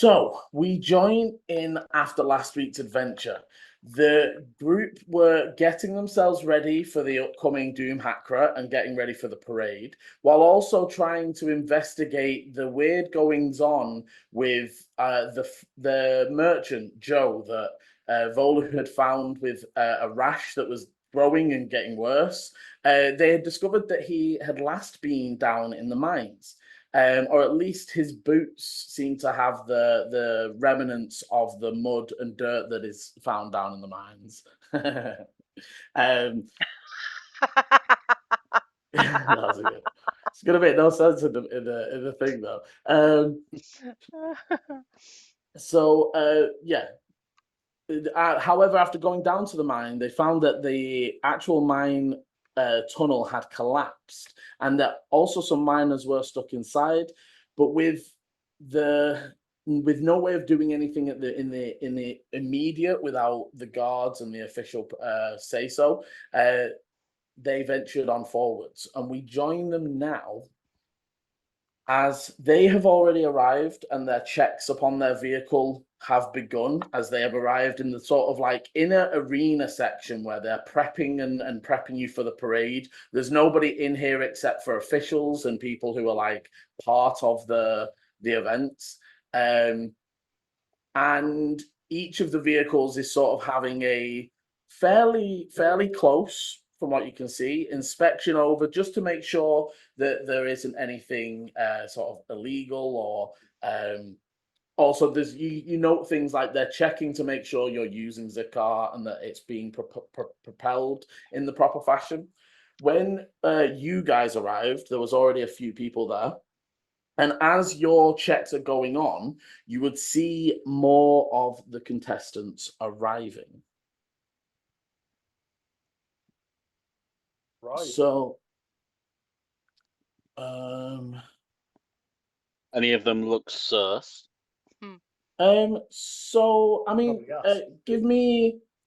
So we join in after last week's adventure. The group were getting themselves ready for the upcoming Doomhakre and getting ready for the parade, while also trying to investigate the weird goings on with the merchant Joe that Volu had found with a rash that was growing and getting worse. They had discovered that he had last been down in the mines. Or at least his boots seem to have the remnants of the mud and dirt that is found down in the mines. That was a good. It's gonna make no sense in the thing though. Yeah. However, after going down to the mine, they found that the actual mine tunnel had collapsed, and that also some miners were stuck inside. But with no way of doing anything in the immediate without the guards and the official say so, they ventured on forwards, and we join them now as they have already arrived and their checks upon their vehicle have begun, as they have arrived in the sort of like inner arena section where they're prepping and prepping you for the parade. There's nobody in here except for officials and people who are like part of the events. And each of the vehicles is sort of having a fairly close, from what you can see, inspection over, just to make sure that there isn't anything sort of illegal, or also there's you note things like they're checking to make sure you're using the car and that it's being propelled in the proper fashion. When you guys arrived, there was already a few people there. And as your checks are going on, you would see more of the contestants arriving. Right. So, any of them look sus? So I mean,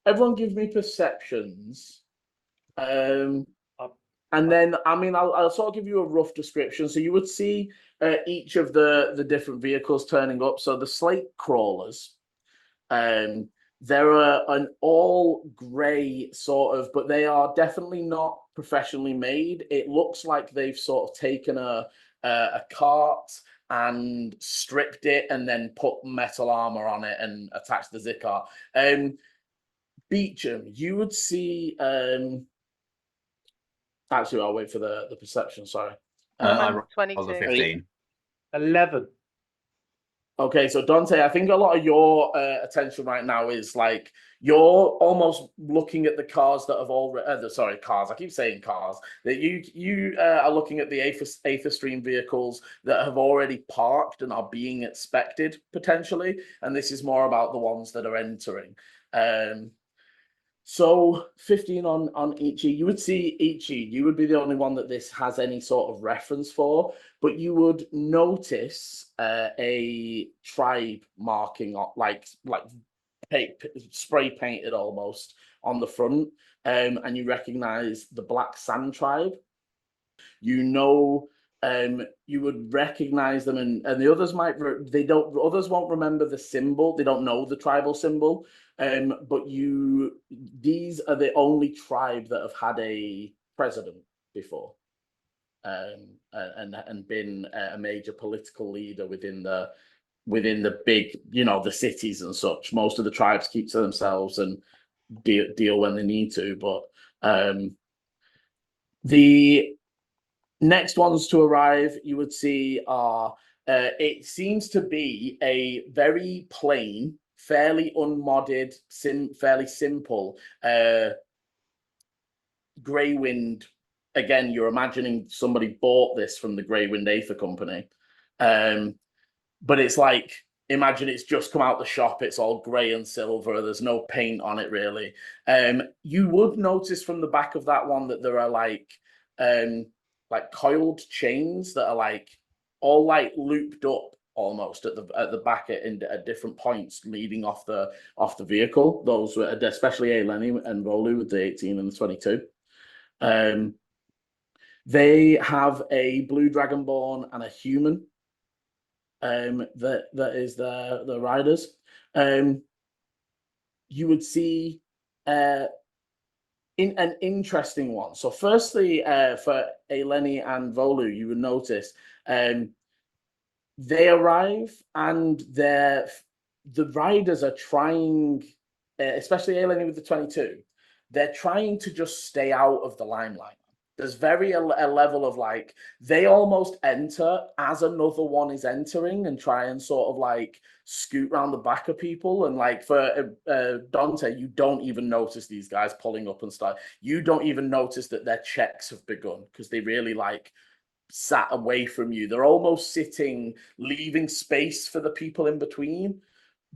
everyone give me perceptions. And then, I mean, I'll sort of give you a rough description. So you would see each of the different vehicles turning up. So the slate crawlers, they're an all grey sort of, but they are definitely not professionally made. It looks like they've sort of taken a cart and stripped it and then put metal armor on it and attached the Zikar. Beecham, you would see. Actually, I'll wait for the perception. Sorry. I rolled 22. a 15. 11. Okay, so Dante, I think a lot of your attention right now is like you're almost looking at the cars that have already. Sorry, cars. I keep saying cars. That you are looking at the Aether Stream vehicles that have already parked and are being inspected potentially, and this is more about the ones that are entering. So 15 on Ichi. You would see Ichi. You would be the only one that this has any sort of reference for, but you would notice a tribe marking, like spray painted almost on the front, and you recognize the Black Sand tribe. You know, you would recognize them, and the others others won't remember the symbol. They don't know the tribal symbol. But these are the only tribe that have had a president before, and been a major political leader within the big, the cities and such. Most of the tribes keep to themselves and deal when they need to. But the next ones to arrive, you would see are. It seems to be a very plain, fairly unmodded, fairly simple Greywind. Again, you're imagining somebody bought this from the Greywind Aether Company, but it's like, imagine it's just come out the shop. It's all grey and silver. There's no paint on it really. You would notice from the back of that one that there are like coiled chains that are like all like looped up almost at the back at different points leading off the vehicle. Those were especially Eleni and Volu with the 18 and the 22. They have a blue dragonborn and a human. that is the riders. You would see in an interesting one. So firstly, for Eleni and Volu, you would notice they arrive and the riders are trying, especially Eleni with the 22, they're trying to just stay out of the limelight. There's a level of like, they almost enter as another one is entering and try and sort of like scoot around the back of people. And like for Dante, you don't even notice these guys pulling up and stuff. You don't even notice that their checks have begun because they really like sat away from you. They're almost sitting, leaving space for the people in between,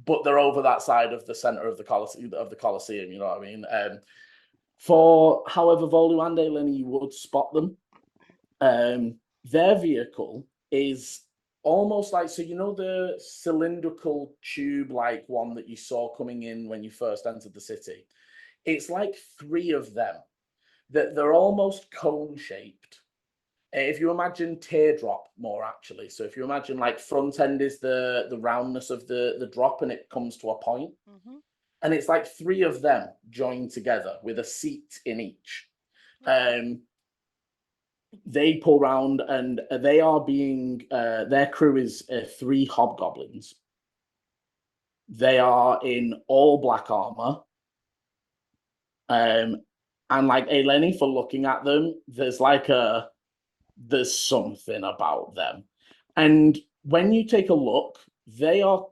but they're over that side of the center of the Colosseum. You know what I mean? For however, Volu and Eleni, you would spot them. Their vehicle is almost like, so you know the cylindrical tube-like one that you saw coming in when you first entered the city? It's like three of them. That they're almost cone-shaped. If you imagine teardrop more actually, so if you imagine like front end is the roundness of the drop and it comes to a point, and it's like three of them joined together with a seat in each. They pull round and they are being their crew is three hobgoblins. They are in all black armor. And like Eleni, for looking at them, there's something about them. And when you take a look, they are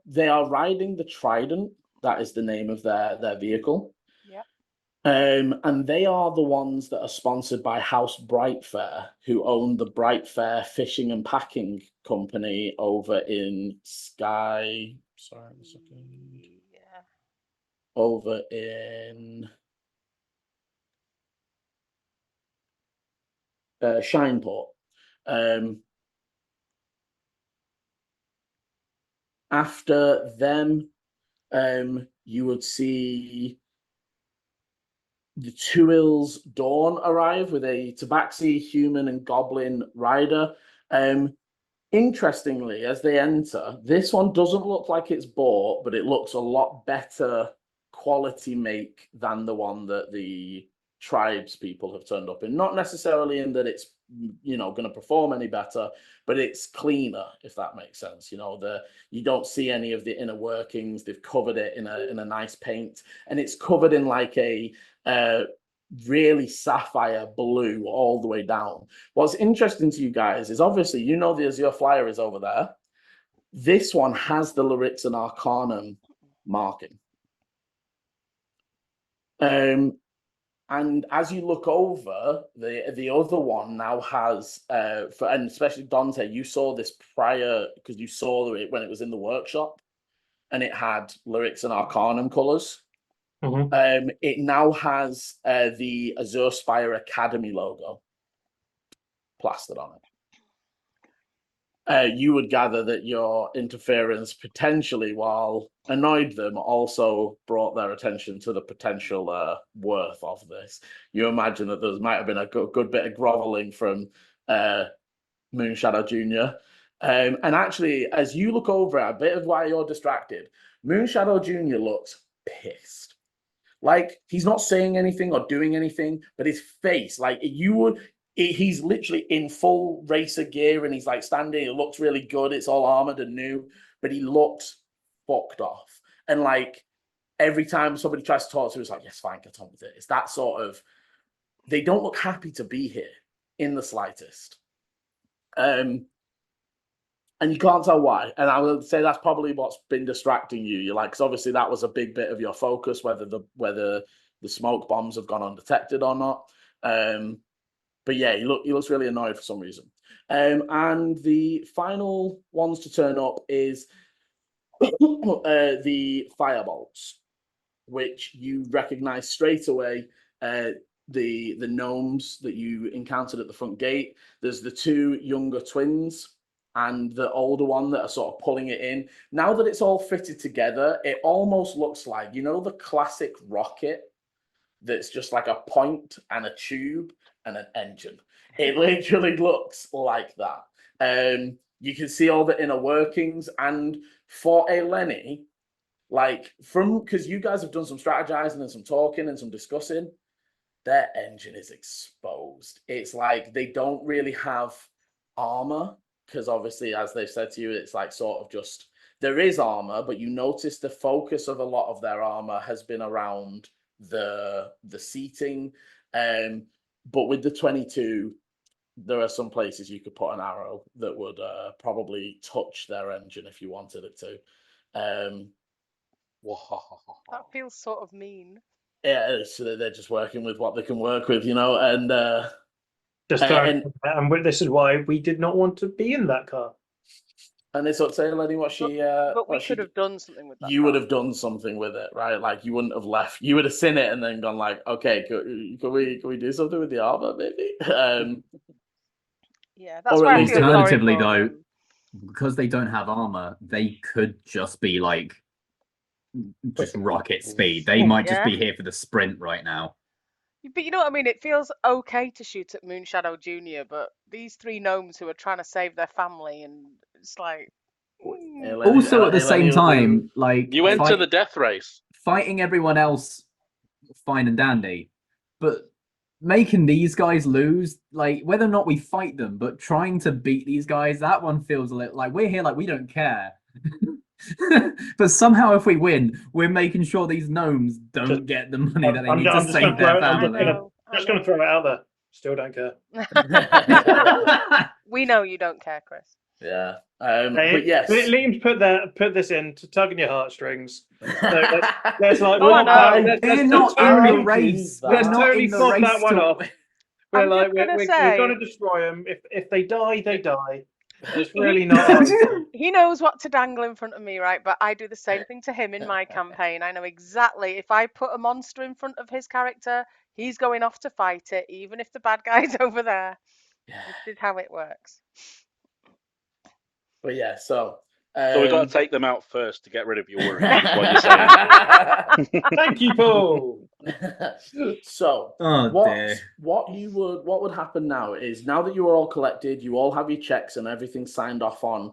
riding the Trident. That is the name of their vehicle. Yeah. And they are the ones that are sponsored by House Brightfair, who own the Brightfair Fishing and Packing Company over in Sky. Sorry, a second. Yeah. Over in Shineport. After them, you would see the Tuil's Dawn arrive with a Tabaxi, human, and goblin rider. Interestingly, as they enter, this one doesn't look like it's bought, but it looks a lot better quality make than the one that the tribes people have turned up in. Not necessarily in that it's going to perform any better, but it's cleaner, if that makes sense. You don't see any of the inner workings. They've covered it in a nice paint, and it's covered in like a really sapphire blue all the way down. What's interesting to you guys is obviously the Azure Flyer is over there. This one has the Lyrics and Arcanum marking. And as you look over, the other one now has, and especially Dante, you saw this prior because you saw it when it was in the workshop, and it had Lyrics and Arcanum colors. It now has the Azure Spire Academy logo plastered on it. You would gather that your interference potentially, while annoyed them, also brought their attention to the potential worth of this. You imagine that there might have been a good bit of groveling from Moonshadow Jr. And actually, as you look over it, a bit of why you're distracted, Moonshadow Jr. looks pissed. Like, he's not saying anything or doing anything, but his face, like, he's literally in full racer gear and he's like standing, it looks really good, it's all armored and new, but he looks fucked off. And like, every time somebody tries to talk to him, it's like, yes, fine, get on with it. It's that sort of, they don't look happy to be here in the slightest. And you can't tell why. And I would say that's probably what's been distracting you. You're like, because obviously that was a big bit of your focus, whether the smoke bombs have gone undetected or not. But yeah, he looks really annoyed for some reason. And the final ones to turn up is the firebolts, which you recognize straight away. The gnomes that you encountered at the front gate. There's the two younger twins and the older one that are sort of pulling it in. Now that it's all fitted together, it almost looks like, the classic rocket that's just like a point and a tube and an engine. It literally looks like that. You can see all the inner workings, and for a Lenny, like because you guys have done some strategizing and some talking and some discussing, their engine is exposed. It's like they don't really have armor because obviously, as they've said to you, it's like sort of just there is armor, but you notice the focus of a lot of their armor has been around the seating. But with the 22, there are some places you could put an arrow that would probably touch their engine if you wanted it to. That feels sort of mean. Yeah, so they're just working with what they can work with, and Just and this is why we did not want to be in that car. And it's up to Lenny what she. But we could have done something with that. You would have done something with it, right? Like you wouldn't have left. You would have seen it and then gone like, okay, can we do something with the armor, maybe? Yeah, that's why I feel alternatively though, because they don't have armor, they could just be like just rocket speed. They might just be here for the sprint right now. But you know what I mean? It feels okay to shoot at Moonshadow Jr., but these three gnomes who are trying to save their family, and it's like... Also, at the same time, like... You enter the death race. Fighting everyone else, fine and dandy. But making these guys lose, like, whether or not we fight them, but trying to beat these guys, that one feels a little like we're here like we don't care. But somehow if we win, we're making sure these gnomes don't get the money that they need to save their family. I'm just going to throw it out there. Still don't care. We know you don't care, Chris. Yeah. But yes. Liam's put this in to tug in your heartstrings. There's like, they're not in the race. Let's totally flop that one off. We're like, we're going to destroy them. If they die, they die. It's really not. He knows what to dangle in front of me, right? But I do the same thing to him in my campaign. I know exactly if I put a monster in front of his character, he's going off to fight it, even if the bad guy's over there. This is how it works. But yeah, so we've got to take them out first to get rid of your worry. What you're saying. Thank you, Paul. So what would happen now is now that you are all collected, you all have your checks and everything signed off on.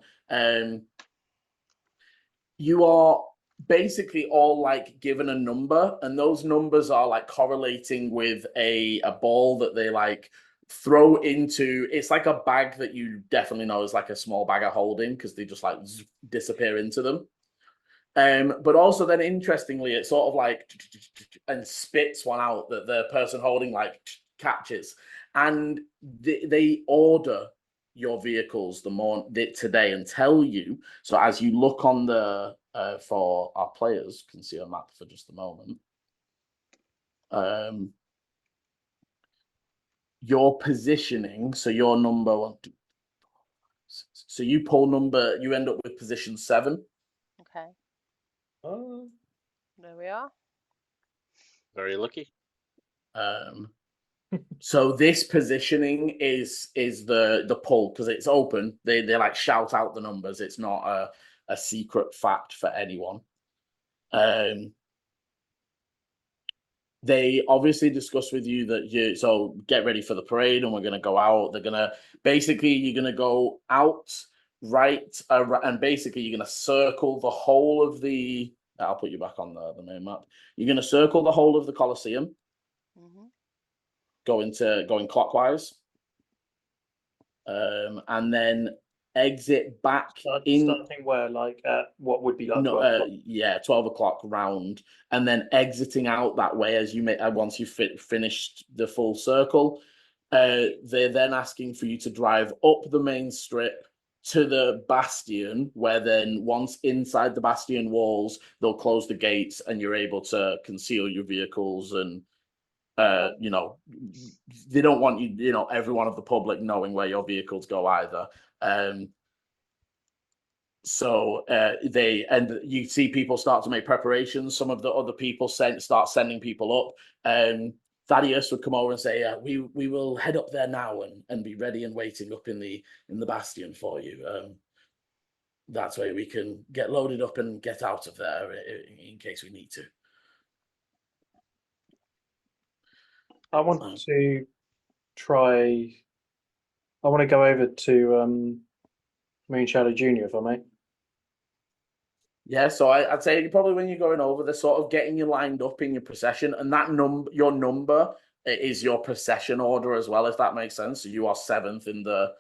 You are basically all like given a number, and those numbers are like correlating with a ball that they like throw into. It's like a bag that you definitely know is like a small bag of holding because they just like disappear into them. But also then interestingly, it sort of like and spits one out that the person holding like catches, and they order your vehicles today and tell you. So as you look on the for our players can see a map for just a moment. Your positioning, so your number one, so you end up with position 7. Okay. There we are. Very lucky. So this positioning is the pull because it's open. They like shout out the numbers. It's not a secret fact for anyone. They obviously discuss with you that so get ready for the parade and we're going to go out. You're going to go out right and basically you're going to circle the whole of the, I'll put you back on the main map. You're going to circle the whole of the Colosseum, going clockwise, and then exit back starting where, like what would be like 12 o'clock round, and then exiting out that way as you once you've finished the full circle. They're then asking for you to drive up the main strip to the bastion, where then once inside the bastion walls, they'll close the gates and you're able to conceal your vehicles. And they don't want everyone of the public knowing where your vehicles go either. So you see people start to make preparations. Some of the other people start sending people up. Thaddeus would come over and say, we will head up there now and be ready and waiting up in the bastion for you. That's where we can get loaded up and get out of there in case we need to. I want to go over to Moonshadow Junior, if I may. Yeah, so I'd say probably when you're going over, they're sort of getting you lined up in your procession, and that your number is your procession order as well, if that makes sense. So you are 7th in the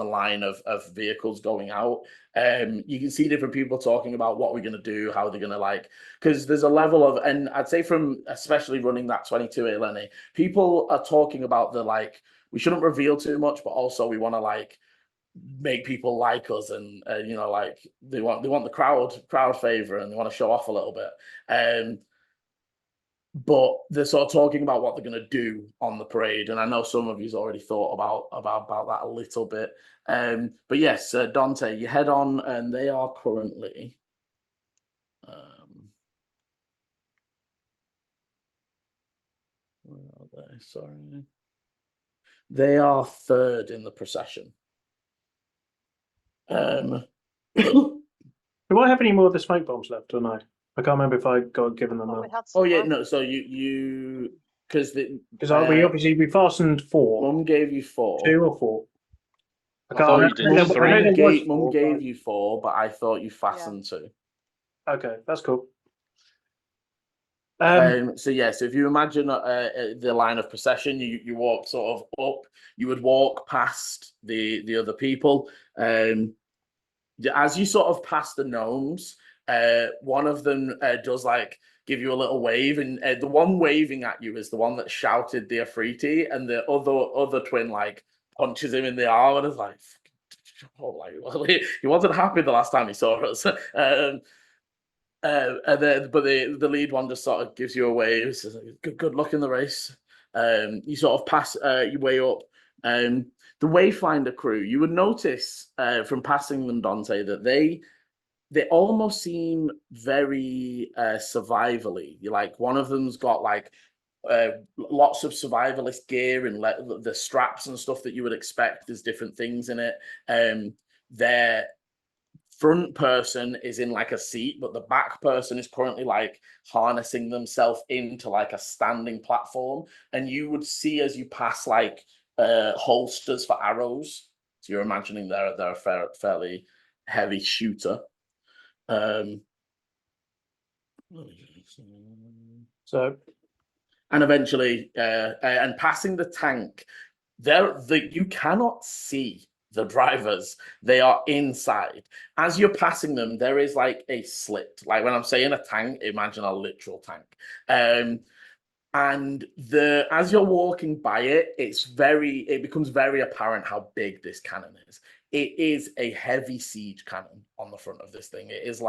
line of vehicles going out. You can see different people talking about what we're going to do, how they're going to because there's a level of, and I'd say from especially running that 22A Lenny, people are talking about we shouldn't reveal too much, but also we want to make people like us, and they want the crowd favor, and they want to show off a little bit. But they're sort of talking about what they're going to do on the parade, and I know some of you's already thought about that a little bit. But yes, Dante, you head on, and they are currently. Where are they? Sorry, they are 3rd in the procession. Do I have any more of the smoke bombs left or no? I can't remember if I got given them. Oh yeah, no. So you because we fastened 4. Mum gave you 4. 2 or 4. I thought you did 3. Mum gave you 4, but I thought you fastened 2. Okay, that's cool. So if you imagine the line of procession, you walk sort of up. You would walk past the other people. As you sort of pass the gnomes, one of them does give you a little wave, and the one waving at you is the one that shouted the Afriti, and the other twin punches him in the arm and is he wasn't happy the last time he saw us. But the lead one just sort of gives you a wave, says, good luck in the race. You sort of pass your way up. The Wayfinder crew, you would notice from passing them, Dante, that they almost seem very survivally. One of them's got lots of survivalist gear and the straps and stuff that you would expect. There's different things in it. Their front person is in a seat, but the back person is currently harnessing themselves into a standing platform. And you would see as you pass holsters for arrows. So you're imagining they're a fairly heavy shooter. And eventually, and passing the tank, you cannot see the drivers. They are inside. As you're passing them, there is a slit. When I'm saying a tank, imagine a literal tank. And as you're walking by it, it becomes very apparent how big this cannon is. It is a heavy siege cannon on the front of this thing. It is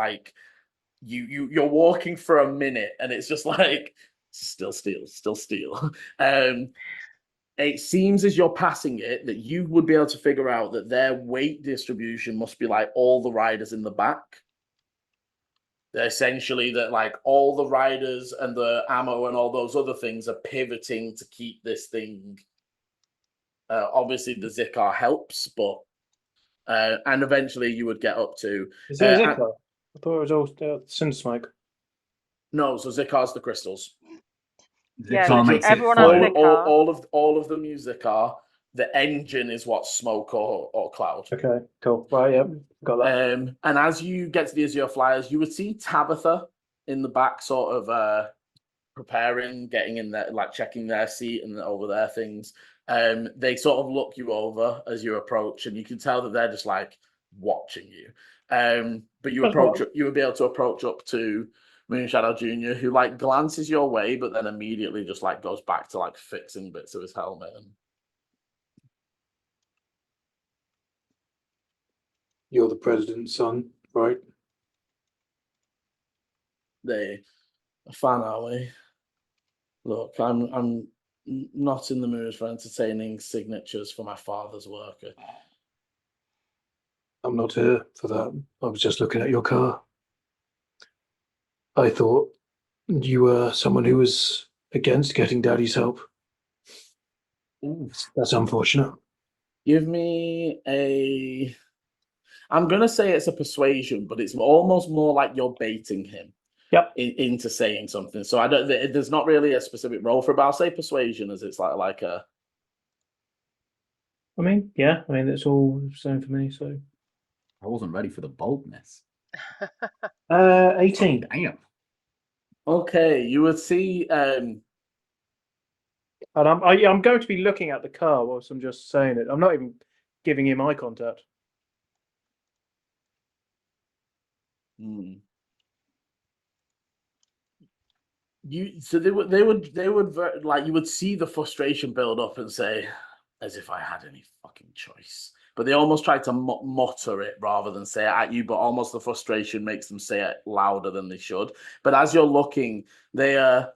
you're walking for a minute, and it's just still steel. It seems as you're passing it that you would be able to figure out that their weight distribution must be all the riders in the back. They're essentially that all the riders and the ammo and all those other things are pivoting to keep this thing. Obviously, the Zikar helps, but and eventually you would get up to. Is it Zikar? I thought it was all Cinder Smoke. No, so Zikar's the crystals. Everyone on Zikar. All of them use Zikar. The engine is what smoke or cloud. Okay, cool. Right, yep, got that. And as you get to the Azure Flyers, you would see Tabitha in the back, sort of preparing, getting in there, checking their seat and over their things. They sort of look you over as you approach, and you can tell that they're just watching you. But you would be able to approach up to Moonshadow Jr., who glances your way, but then immediately just goes back to fixing bits of his helmet. And you're the president's son, right? They a fan, are we? Look, I'm not in the mood for entertaining signatures for my father's work. I'm not here for that. I was just looking at your car. I thought you were someone who was against getting Daddy's help. Ooh. That's unfortunate. Give me a... I'm going to say it's a persuasion, but it's almost more like you're baiting him. Yep. Into saying something. So there's not really a specific role for it, but I'll say persuasion as it's like a... it's all the same for me, so... I wasn't ready for the boldness. 18. Damn. Okay, you would see. And I'm going to be looking at the car whilst I'm just saying it. I'm not even giving him eye contact. They would like, you would see the frustration build up and say, as if I had any fucking choice. But they almost try to mutter it rather than say it at you, but almost the frustration makes them say it louder than they should. But as you're looking, they are,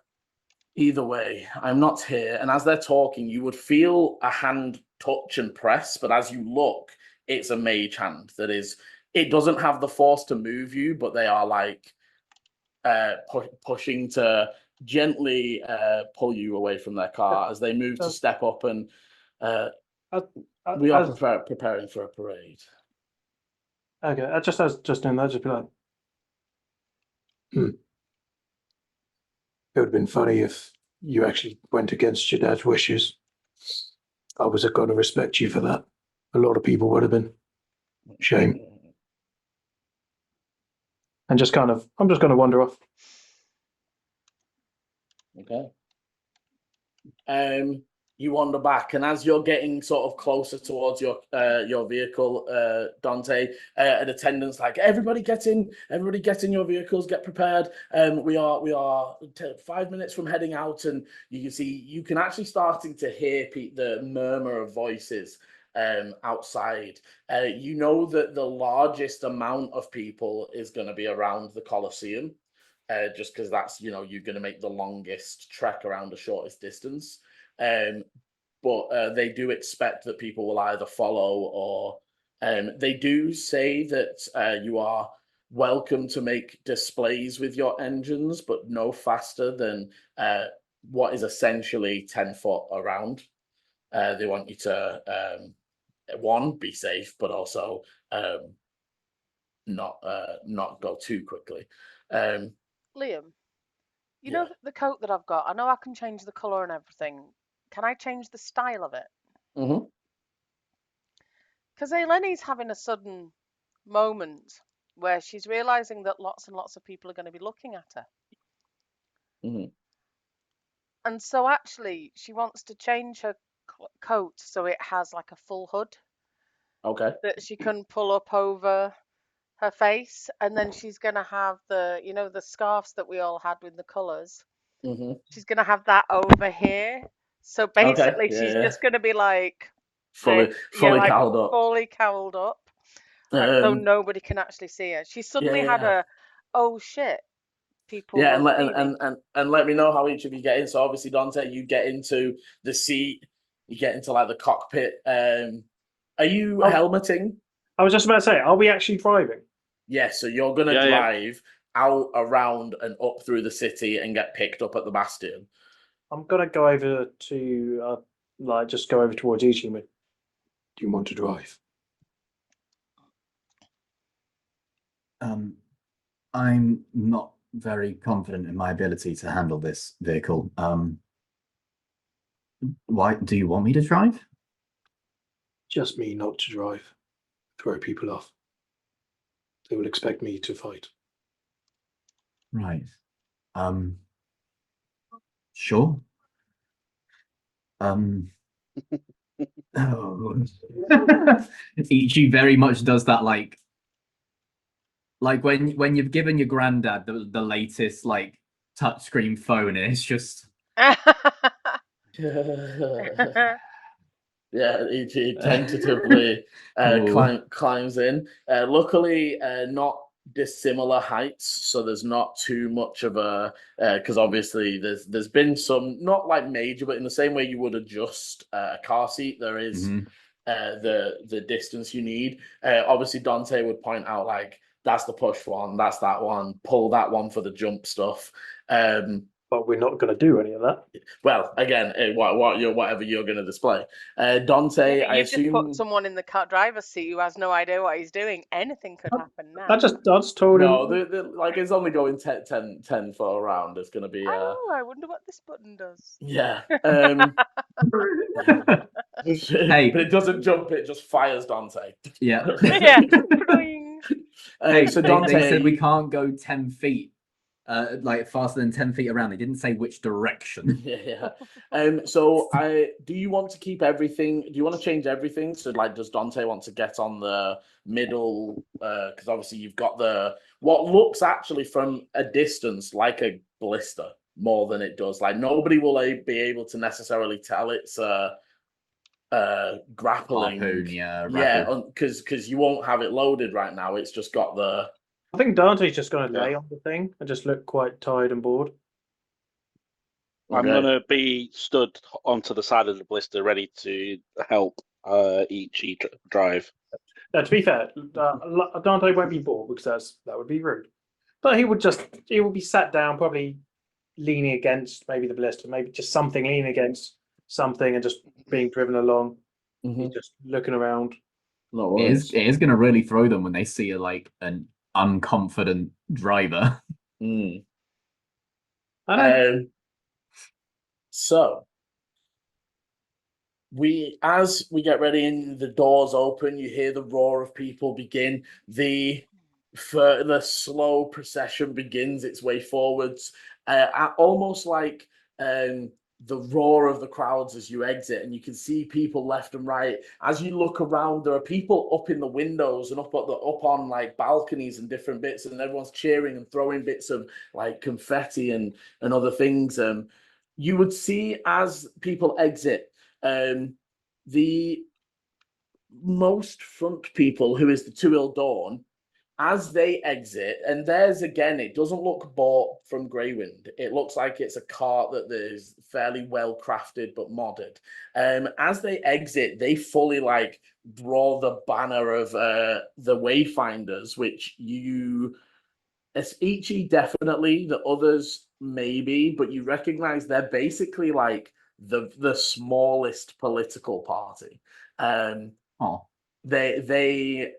either way, I'm not here. And as they're talking, you would feel a hand touch and press, but as you look, it's a mage hand that is, it doesn't have the force to move you, but they are like pushing to gently pull you away from their car as they move to step up, and we are preparing for a parade. Okay, just doing that, just be like, It would have been funny if you actually went against your dad's wishes. I was going to respect you for that. A lot of people would have been. Shame. and just kind of, I'm just going to wander off. Okay. You wander back, and as you're getting sort of closer towards your vehicle, Dante, an attendant's like, everybody get in your vehicles, get prepared. We are 5 minutes from heading out, and you can actually starting to hear the murmur of voices outside. You know that the largest amount of people is going to be around the Colosseum, just because that's, you're going to make the longest trek around the shortest distance. But they do expect that people will either follow or they do say that you are welcome to make displays with your engines, but no faster than what is essentially 10 foot around. They want you to, one, be safe, but also not go too quickly. Liam, you know the coat that I've got? I know I can change the colour and everything. Can I change the style of it? Mm-hmm. Because Eleni's having a sudden moment where she's realising that lots and lots of people are going to be looking at her. Mm-hmm. And so actually she wants to change her coat so it has like a full hood. Okay. That she can pull up over her face, and then she's going to have the scarves that we all had with the colours. Mm-hmm. She's going to have that over here. So basically she's just going to be like fully cowled up. Fully cowled up. So nobody can actually see her. She suddenly had a, oh shit, people. Yeah, and let me know how each of you get in. So obviously, Dante, you get into the seat, you get into like the cockpit. Are you helmeting? I was just about to say, are we actually driving? Yeah, so you're gonna drive out, around, and up through the city and get picked up at the Bastion. I'm gonna go over to just go over towards Ichi. Do you want to drive? I'm not very confident in my ability to handle this vehicle. Why do you want me to drive? Just me not to drive. Throw people off. They will expect me to fight. Right. Sure. Ichi very much does that, like when you've given your granddad the latest like touchscreen phone, and it's just Yeah, he tentatively climbs in. Luckily, not dissimilar heights, so there's not too much of a because obviously there's been some, not like major, but in the same way you would adjust a car seat, there is the distance you need. Obviously, Dante would point out like, that's the push one, that's that one, pull that one for the jump stuff. But we're not going to do any of that. Well, again, whatever you're going to display. Dante, I assume... just put someone in the driver's seat who has no idea what he's doing. Anything could happen now. I just told him. No, like it's only going 10 for a round. It's going to be... Oh, I wonder what this button does. Yeah. Hey. But it doesn't jump; it just fires Dante. Yeah. Yeah. Boing. Hey, So they Dante, said we can't go 10 feet, like faster than 10 feet around. They didn't say which direction. Yeah. So do you want to keep everything? Do you want to change everything? So like, does Dante want to get on the middle? Because obviously you've got what looks actually from a distance like a blister more than it does. Like nobody will be able to necessarily tell it's grappling. Harpoon, yeah. Because you won't have it loaded right now. It's just got the. I think Dante's just going to lay on the thing and just look quite tired and bored. I'm going to be stood onto the side of the blister, ready to help Ichi drive. Now, to be fair, Dante won't be bored because that would be rude. But he would be sat down, probably leaning against maybe the blister, maybe just something, leaning against something and just being driven along. He's just looking around. It is going to really throw them when they see like an unconfident driver. So as we get ready and the doors open, you hear the roar of people begin. The slow procession begins its way forwards, almost like the roar of the crowds as you exit, and you can see people left and right. As you look around, there are people up in the windows and up on like balconies and different bits, and everyone's cheering and throwing bits of like confetti and other things. You would see as people exit, the most front people, who is the Two-Ill Dawn, as they exit, and there's again, it doesn't look bought from Greywind. It looks like it's a cart that is fairly well crafted but modded. As they exit, they fully like draw the banner of the Wayfinders, which it's Ichi definitely, the others maybe, but you recognize they're basically like the smallest political party. They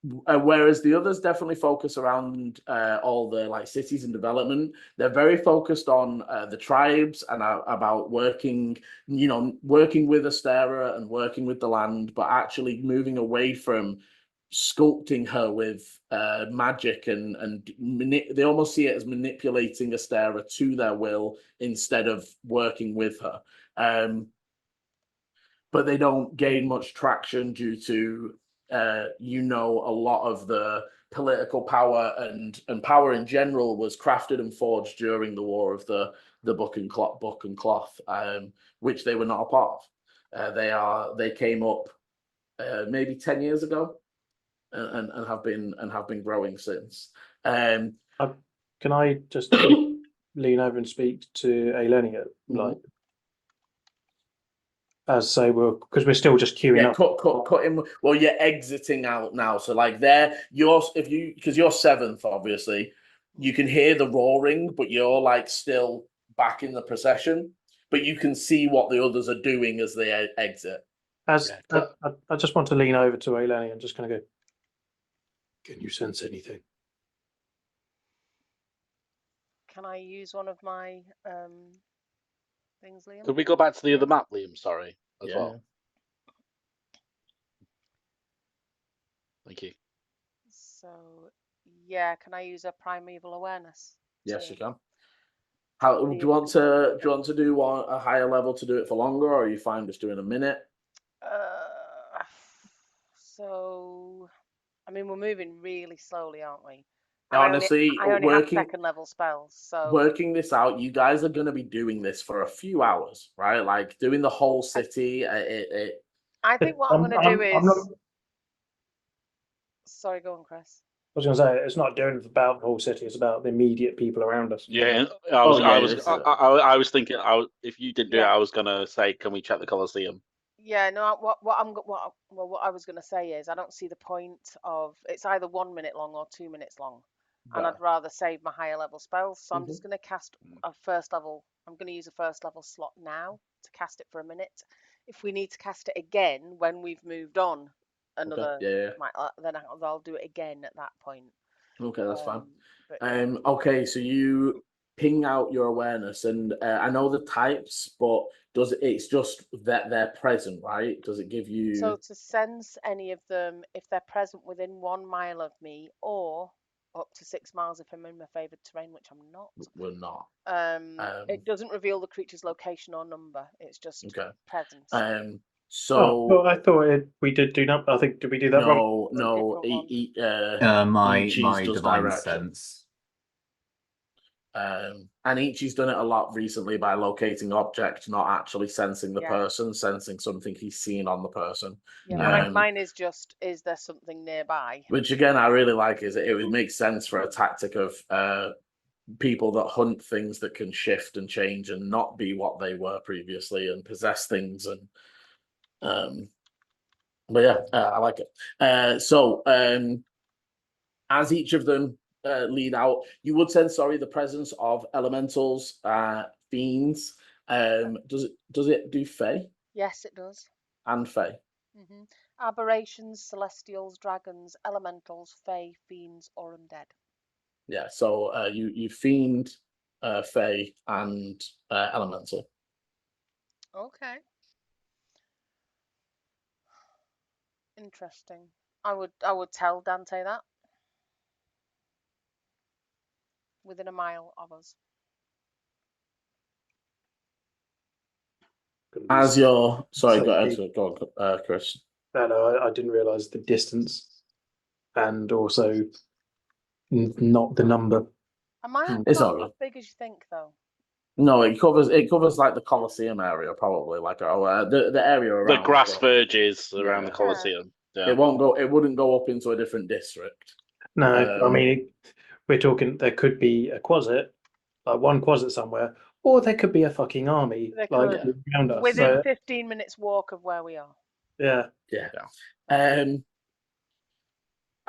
whereas the others definitely focus around all the like cities and development. They're very focused on the tribes and about working with Astera and working with the land, but actually moving away from sculpting her with magic and they almost see it as manipulating Astera to their will instead of working with her. But they don't gain much traction due to a lot of the political power and power in general was crafted and forged during the War of the Book and Cloth, which they were not a part of. They came up maybe 10 years ago and have been growing since. Can I just lean over and speak to Ailenia? Like, as say, because we're still just queuing up. Cut him. Well, you're exiting out now, so like because you're seventh, obviously, you can hear the roaring, but you're like still back in the procession, but you can see what the others are doing as they exit. I just want to lean over to Ailenia and just kind of go, can you sense anything? Can I use one of my things, Liam? Could we go back to the other map, Liam? Sorry, as well. Thank you. So, yeah, can I use a primeval awareness? Yes, you can. How do you want to do a higher level to do it for longer, or are you fine just doing a minute? So, I mean, we're moving really slowly, aren't we? Honestly, I only have second level spells, so working this out, you guys are going to be doing this for a few hours, right? Like doing the whole city. I think what I'm going to do is. Sorry, go on, Chris. I was going to say, it's not doing it about the whole city; it's about the immediate people around us. Yeah, I was thinking, if you didn't do it, I was going to say, can we check the Colosseum? Yeah, no. What I was going to say is, I don't see the point of it's either 1 minute long or 2 minutes long, and I'd rather save my higher level spells. So I'm just going to cast a first level. I'm going to use a first level slot now to cast it for a minute. If we need to cast it again when we've moved on another, then I'll do it again at that point. Okay, that's fine. Okay, so you ping out your awareness, and I know the types, but it's just that they're present, right? Does it give you? So to sense any of them, if they're present within 1 mile of me, or up to 6 miles if I'm in my favoured terrain, which I'm not. We're not. It doesn't reveal the creature's location or number. It's just Okay. presence. So well, I thought we did do not. I think did we do that wrong? no. Different one. My Ichi's does divine direction. sense. And Ichi's done it a lot recently by locating objects, not actually sensing the Yeah. person, sensing something he's seen on the person. Yeah, mine is just, is there something nearby? Which again, I really like. Is it would make sense for a tactic of people that hunt things that can shift and change and not be what they were previously and possess things. And but yeah, I like it. So as each of them lead out, you would sense, the presence of elementals, fiends. Does it do Fae Yes, it does. and Fae? Aberrations, celestials, dragons, elementals, fae, fiends, or undead. Yeah. So you fiend, Fae, and elemental. Okay. Interesting. I would tell Dante that. Within a mile of us. As you're sorry, So go on, Chris. No, I didn't realise the distance, and also not the number. A mile's It's not all right. as big as you think, though. No, it covers like the Colosseum area, probably like the area around The grass but verges around the Yeah. Colosseum. Yeah. It wouldn't go up into a different district. No, I mean we're talking. There could be a quasit, like one quasit somewhere, or there could be a fucking army There like could. around us. Within So, 15 minutes walk of where we are. yeah.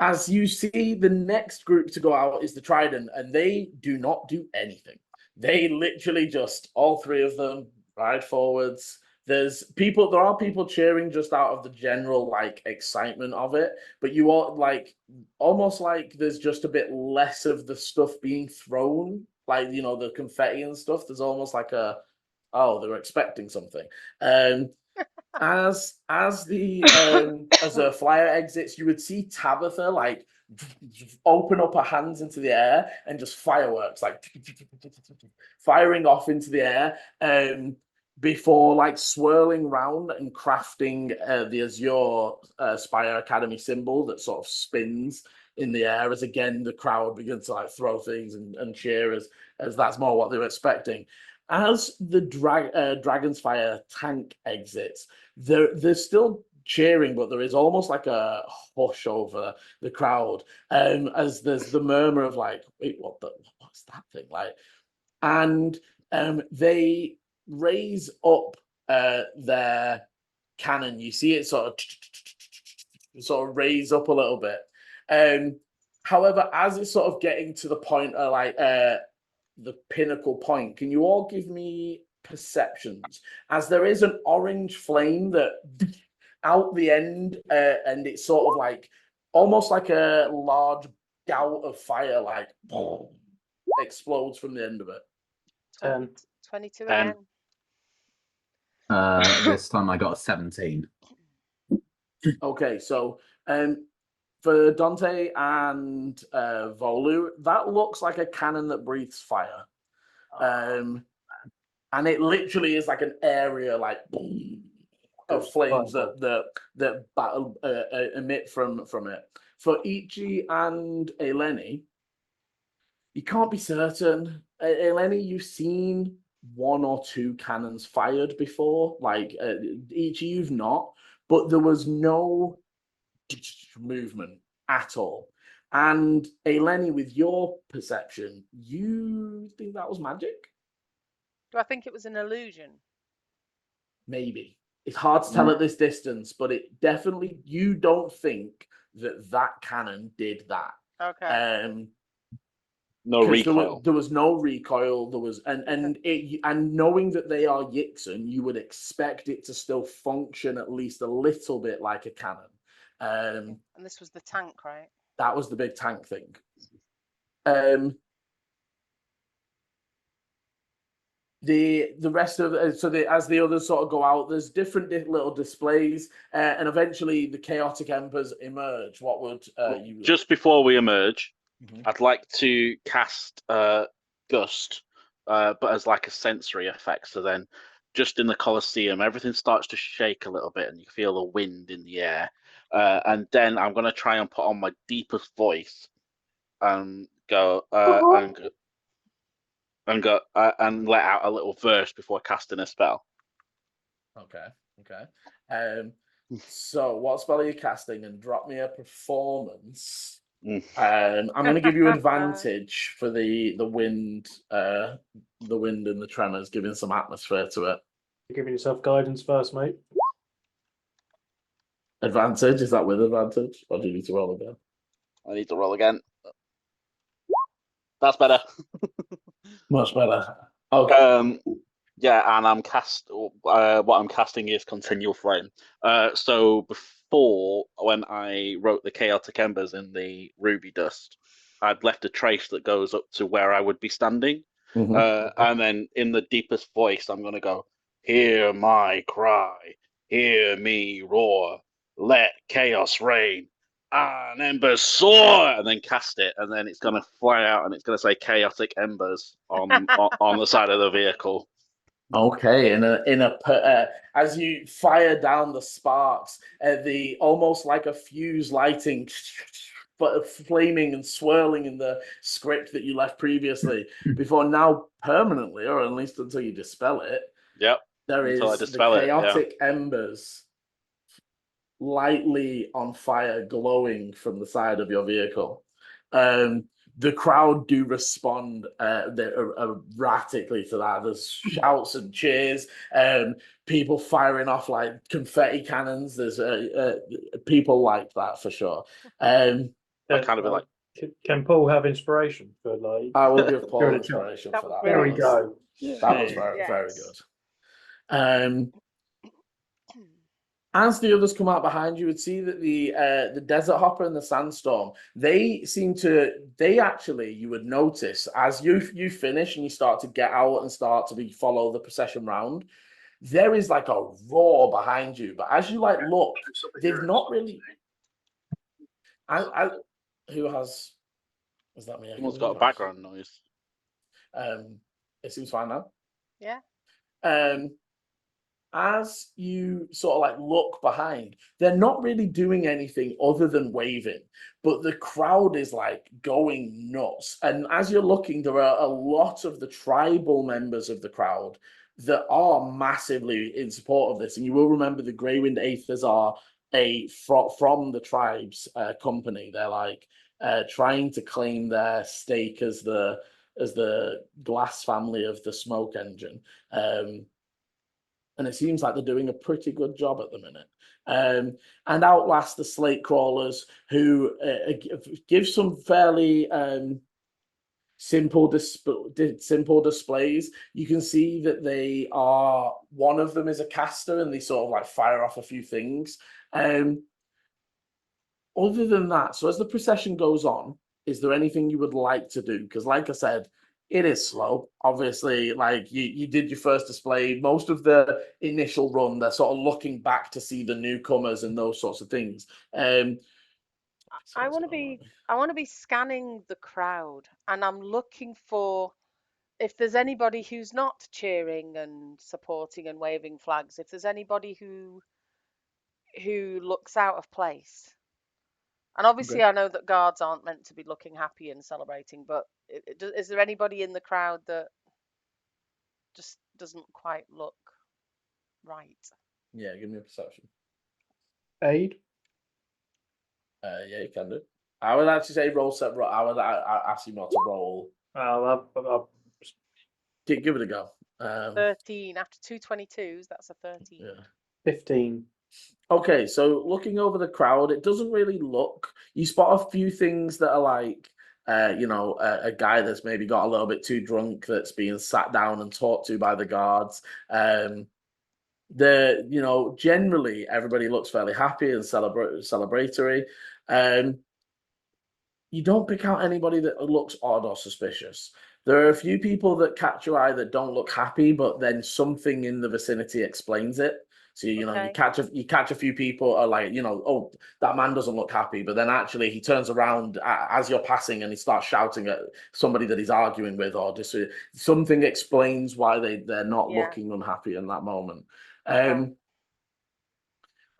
As you see, the next group to go out is the Trident, and they do not do anything. They literally just, all three of them, ride forwards. There are people cheering just out of the general like excitement of it, but you are like almost like there's just a bit less of the stuff being thrown, like the confetti and stuff. There's almost like they're expecting something. As the flyer exits, you would see Tabitha like open up her hands into the air and just fireworks like firing off into the air, before like swirling round and crafting the Azure Spire Academy symbol that sort of spins in the air as again the crowd begins to like throw things and cheer as that's more what they were expecting. As the Dragon's Fire tank exits, they're still cheering, but there is almost like a hush over the crowd, as there's the murmur of like, wait, what's that thing like? And they raise up their cannon. You see it sort of raise up a little bit. However, as it's sort of getting to the point of like the pinnacle point, can you all give me perceptions? As there is an orange flame that out the end, and it's sort of like almost like a large gout of fire, like explodes from the end of it. 22 again. This time I got a 17. Okay, so for Dante and Volu, that looks like a cannon that breathes fire. And it literally is like an area like of flames that battle emit from it. For Ichi and Eleni, you can't be certain. Eleni, you've seen one or two cannons fired before. Like Ichi, you've not, but there was no movement at all. And Eleni, with your perception, you think that was magic? Do I think it was an illusion? Maybe. It's hard to tell at this distance, but it definitely, you don't think that cannon did that. Okay. No recoil. There was no recoil. There was, and knowing that they are Yixen, you would expect it to still function at least a little bit like a cannon. And this was the tank, right? That was the big tank thing. the rest of as the others sort of go out, there's different little displays, and eventually the chaotic embers emerge. What would you just before we emerge? Mhm. I'd like to cast Gust, but as like a sensory effect. So then, just in the Colosseum, everything starts to shake a little bit, and you feel the wind in the air. And then I'm going to try and put on my deepest voice and go and let out a little verse before casting a spell. Okay. So what spell are you casting? And drop me a performance. I'm going to give you advantage for the wind, and the tremors, giving some atmosphere to it. You're giving yourself guidance first, mate. Advantage, is that with advantage, or do you need to roll again? I need to roll again. That's better. Much better. Okay. Yeah, and what I'm casting is Continual Flame. So before, when I wrote the Chaotic Embers in the Ruby Dust, I'd left a trace that goes up to where I would be standing. And then in the deepest voice, I'm going to go, "Hear my cry, hear me roar, let chaos reign, and embers soar," and then cast it, and then it's going to fly out, and it's going to say "Chaotic Embers" on the side of the vehicle. Okay, as you fire down the sparks, the almost like a fuse lighting, but flaming and swirling in the script that you left previously, before now permanently, or at least until you dispel it. Yep. There is the chaotic embers lightly on fire, glowing from the side of your vehicle. The crowd do respond erratically to that. There's shouts and cheers, people firing off like confetti cannons. There's people like that for sure. I kind of like. Can Paul have inspiration for like? I will give Paul inspiration for that. There we go. That was very good. As the others come out behind you, would see that the Desert Hopper and the Sandstorm, you would notice as you finish and you start to get out and start to follow the procession round, there is like a roar behind you. But as you look, they've not really. Is that me? Someone's got a background noise. It seems fine now. Yeah. As you sort of look behind, they're not really doing anything other than waving, but the crowd is going nuts. And as you're looking, there are a lot of the tribal members of the crowd that are massively in support of this. And you will remember the Greywind Aethers are from the tribe's company. They're trying to claim their stake as the glass family of the smoke engine. And it seems like they're doing a pretty good job at the minute. And outlast the slate crawlers, who give some fairly simple displays. You can see that one of them is a caster, and they sort of fire off a few things. Other than that, so as the procession goes on, is there anything you would like to do? Because like I said, it is slow. Obviously, you did your first display. Most of the initial run, they're sort of looking back to see the newcomers and those sorts of things. I want to be scanning the crowd, and I'm looking for if there's anybody who's not cheering and supporting and waving flags. If there's anybody who looks out of place. And obviously, I know that guards aren't meant to be looking happy and celebrating, but is there anybody in the crowd that just doesn't quite look right? Yeah, give me a perception. Aid? Yeah, you can do. I would actually say roll set. I would ask you not to roll. Give it a go. 13 after 2 22s. That's a 13. Yeah. 15. Okay, so looking over the crowd, it doesn't really look. You spot a few things that are a guy that's maybe got a little bit too drunk that's being sat down and talked to by the guards. Generally everybody looks fairly happy and celebratory. You don't pick out anybody that looks odd or suspicious. There are a few people that catch your eye that don't look happy, but then something in the vicinity explains it. So you know, Okay. you catch a few people are like, oh, that man doesn't look happy, but then actually he turns around as you're passing and he starts shouting at somebody that he's arguing with, or just something explains why they're not Yeah. looking unhappy in that moment. Okay.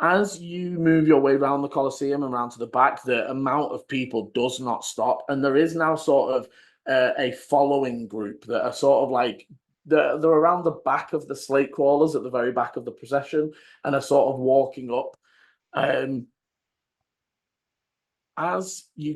As you move your way around the Colosseum and around to the back, the amount of people does not stop, and there is now sort of a following group that are sort of like they're around the back of the slate crawlers at the very back of the procession and are sort of walking up. As you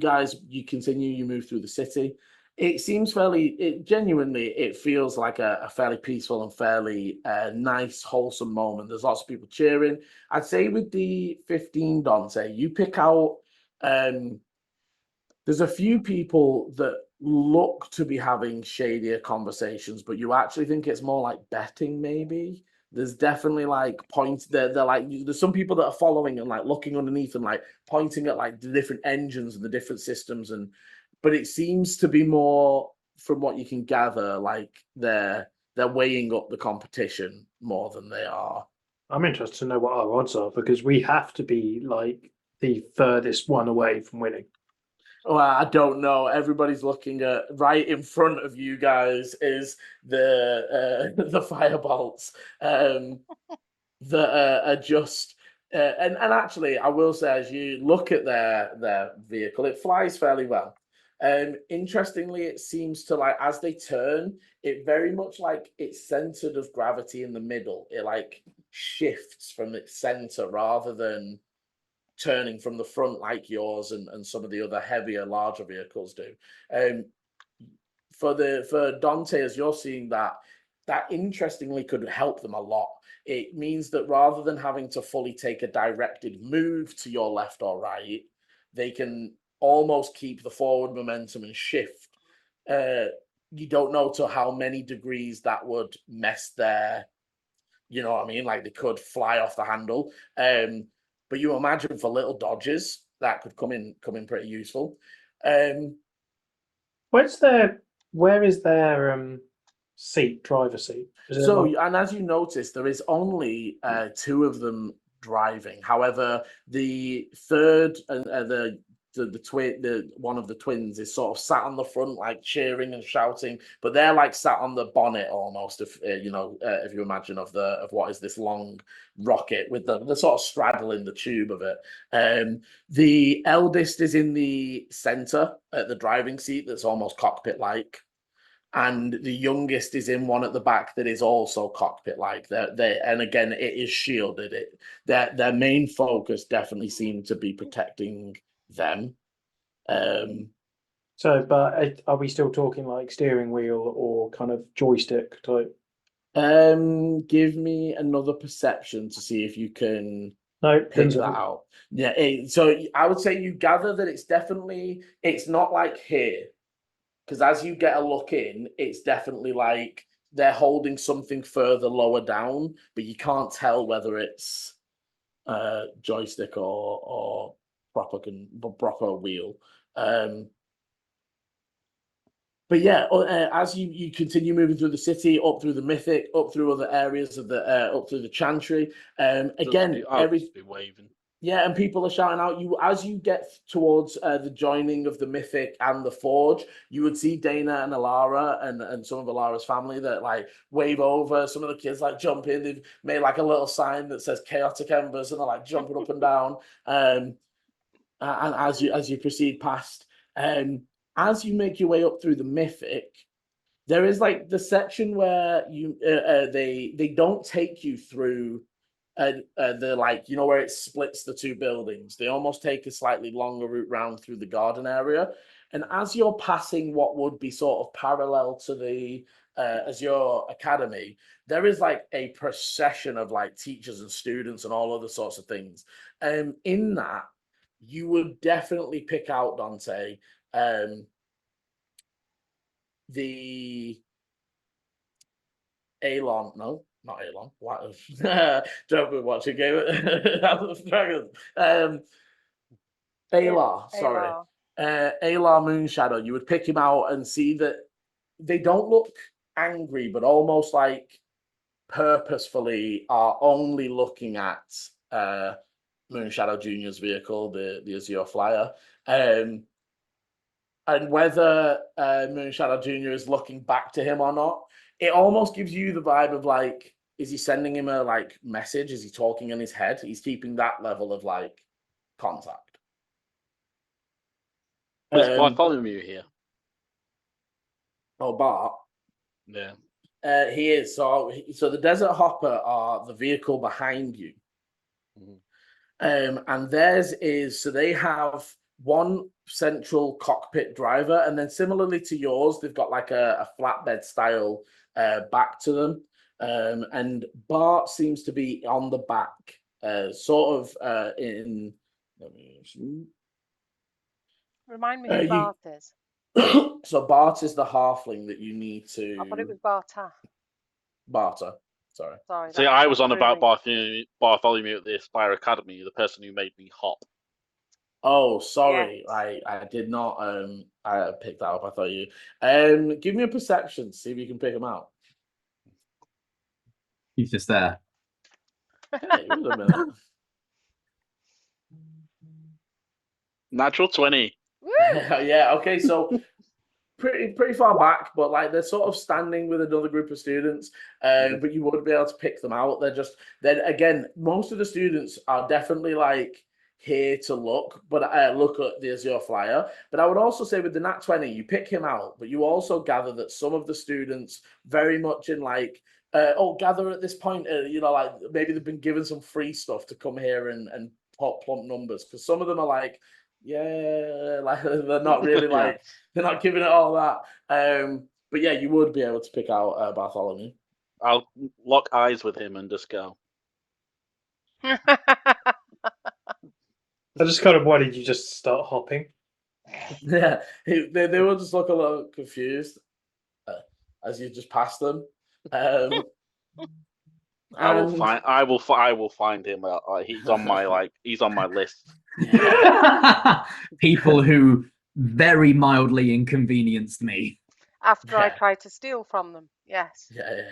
continue, you move through the city. It seems genuinely, it feels like a fairly peaceful and fairly nice, wholesome moment. There's lots of people cheering. I'd say with the 15, Dante, you pick out, there's a few people that look to be having shadier conversations, but you actually think it's more like betting, maybe. There's definitely like points they're like there's some people that are following and like looking underneath and like pointing at like the different engines and the different systems, but it seems to be more, from what you can gather, like they're weighing up the competition more than they are. I'm interested to know what our odds are, because we have to be like the furthest one away from winning. Well, I don't know. Everybody's looking at right in front of you guys is the firebolts that are just and actually I will say, as you look at their vehicle, it flies fairly well. Interestingly, it seems to, like, as they turn, it very much like it's centered of gravity in the middle. It like shifts from its center rather than turning from the front like yours and some of the other heavier, larger vehicles do. For Dante, as you're seeing that interestingly could help them a lot. It means that rather than having to fully take a directed move to your left or right, they can almost keep the forward momentum and shift. You don't know to how many degrees that would mess their, you know what I mean? Like they could fly off the handle. But you imagine for little dodges that could come in pretty useful. Where is their seat, driver seat? And as you notice, there is only two of them driving. However, the third the one of the twins is sort of sat on the front, like cheering and shouting, but they're like sat on the bonnet almost. If if you imagine of what is this long rocket with the sort of straddling the tube of it. The eldest is in the center at the driving seat that's almost cockpit like. And the youngest is in one at the back that is also cockpit-like. And again, it is shielded. Their main focus definitely seemed to be protecting them. But are we still talking like steering wheel or kind of joystick type? Give me another perception to see if you can pick that out. Yeah. So I would say you gather that it's not like here. Because as you get a look in, it's definitely like they're holding something further lower down, but you can't tell whether it's joystick or proper wheel. But yeah, as you continue moving through the city, up through the Mythic, up through other areas of up through the Chantry, again, be waving. Yeah, and people are shouting out. As you get towards the joining of the Mythic and the Forge, you would see Dana and Alara and some of Alara's family that like wave over. Some of the kids like jump in. They've made like a little sign that says Chaotic Embers, and they're like jumping up and down. And as you proceed past, as you make your way up through the Mythic, there is like the section where they don't take you through. The like, where it splits the two buildings, they almost take a slightly longer route round through the garden area. And as you're passing what would be sort of parallel to the Azure Academy, there is like a procession of like teachers and students and all other sorts of things. In that, you would definitely pick out, Dante, the Alon, no, not Elon. What? Don't be watching Game of Dragons. Alar, sorry. Alar Moonshadow. You would pick him out and see that they don't look angry, but almost like purposefully are only looking at Moonshadow Jr.'s vehicle, the Azure Flyer. And whether Moonshadow Jr. is looking back to him or not, it almost gives you the vibe of like, is he sending him a like message? Is he talking in his head? He's keeping that level of like contact. Was Bartholomew here? Oh, Bart. Yeah. He is. So the Desert Hopper are the vehicle behind you. And theirs is, so they have one central cockpit driver, and then similarly to yours, they've got like a flatbed style back to them. And Bart seems to be on the back, sort of in. Let me see. Remind me who Bart is. So Bart is the halfling that you need to. I thought it was Barta. Barter. Sorry. See, I was on about really... Bartholomew at the Aspire Academy, the person who made me hop. Oh, sorry. Yes. I did not I picked that up. I thought you give me a perception, see if you can pick him out. He's just there. Hey, wait a minute. Natural 20. Yeah, okay, so pretty far back, but like they're sort of standing with another group of students, but you would be able to pick them out. Then again, most of the students are definitely like here to look at the Azure Flyer. But I would also say with the Nat 20, you pick him out, but you also gather that some of the students very much in like, gather at this point, like maybe they've been given some free stuff to come here and pop plump numbers, because some of them are like, yeah, like they're not really like they're not giving it all that. But yeah, you would be able to pick out Bartholomew. I'll lock eyes with him and just go. I just kind of wanted you just start hopping. Yeah, they will just look a little confused as you just pass them. I will find him. He's on my list. People who very mildly inconvenienced me. After I tried to steal from them. Yes. Yeah.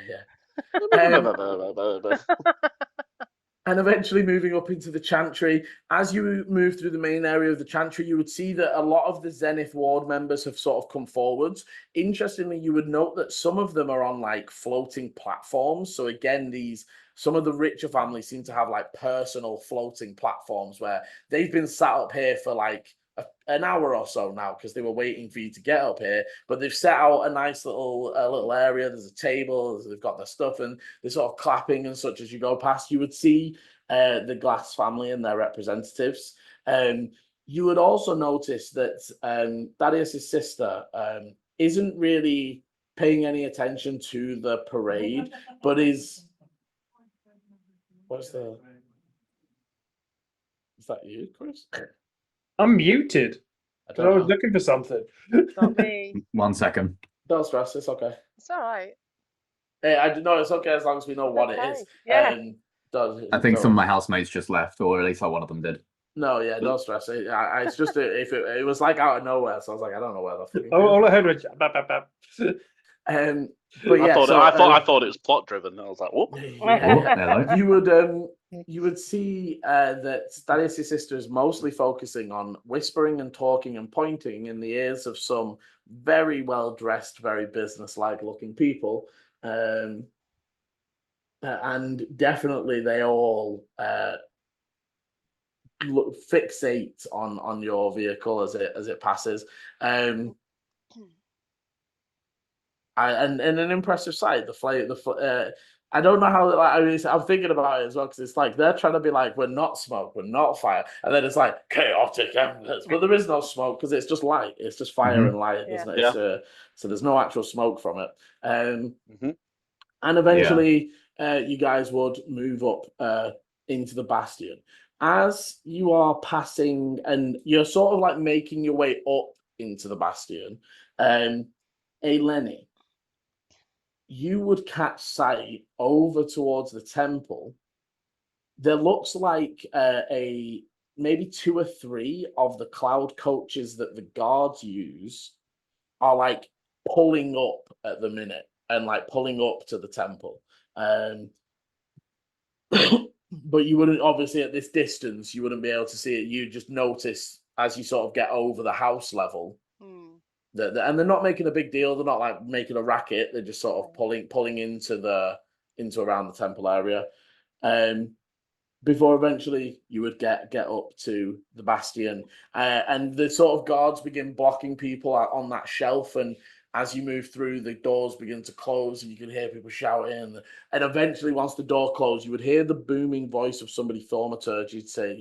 And eventually moving up into the Chantry. As you move through the main area of the Chantry, you would see that a lot of the Zenith Ward members have sort of come forwards. Interestingly, you would note that some of them are on like floating platforms. So again, some of the richer families seem to have like personal floating platforms where they've been sat up here for like an hour or so now because they were waiting for you to get up here, but they've set out a nice little area. There's a table, they've got their stuff, and they're sort of clapping and such as you go past. You would see the Glass family and their representatives. You would also notice that Thaddeus's sister isn't really paying any attention to the parade, but is that you, Chris? I'm muted. I I was looking for something. Not me. 1 second. Don't stress, it's okay. It's all right. Hey, I know it's okay as long as we know what it is. Yeah. I think some of my housemates just left, or at least one of them did. No, yeah, don't stress. It's just if it was like out of nowhere, so I was like, I don't know where the fucking. All I heard was. But yeah, I thought it was plot driven. I was like, whoop. Yeah. You would see that Thaddeus' sister is mostly focusing on whispering and talking and pointing in the ears of some very well dressed, very business-like looking people, and definitely they all fixate on your vehicle as it passes. And an impressive sight. I don't know how. I'm thinking about it as well because it's like they're trying to be like, we're not smoke, we're not fire, and then it's like chaotic embers, but there is no smoke because it's just light. It's just fire and light, isn't it? Yeah. So there's no actual smoke from it. And eventually, you guys would move up into the bastion. As you are passing, and you're sort of like making your way up into the bastion, Lenny, you would catch sight over towards the temple. There looks like maybe 2 or 3 of the cloud coaches that the guards use are like pulling up at the minute and like pulling up to the temple. But you wouldn't, obviously at this distance, you wouldn't be able to see it. You just notice as you sort of get over the house level that, and they're not making a big deal. They're not like making a racket. They're just sort of pulling into around the temple area. Before eventually you would get up to the bastion, and the sort of guards begin blocking people out on that shelf, and as you move through, the doors begin to close and you can hear people shouting, and eventually once the door closed, you would hear the booming voice of somebody thaumaturgy say,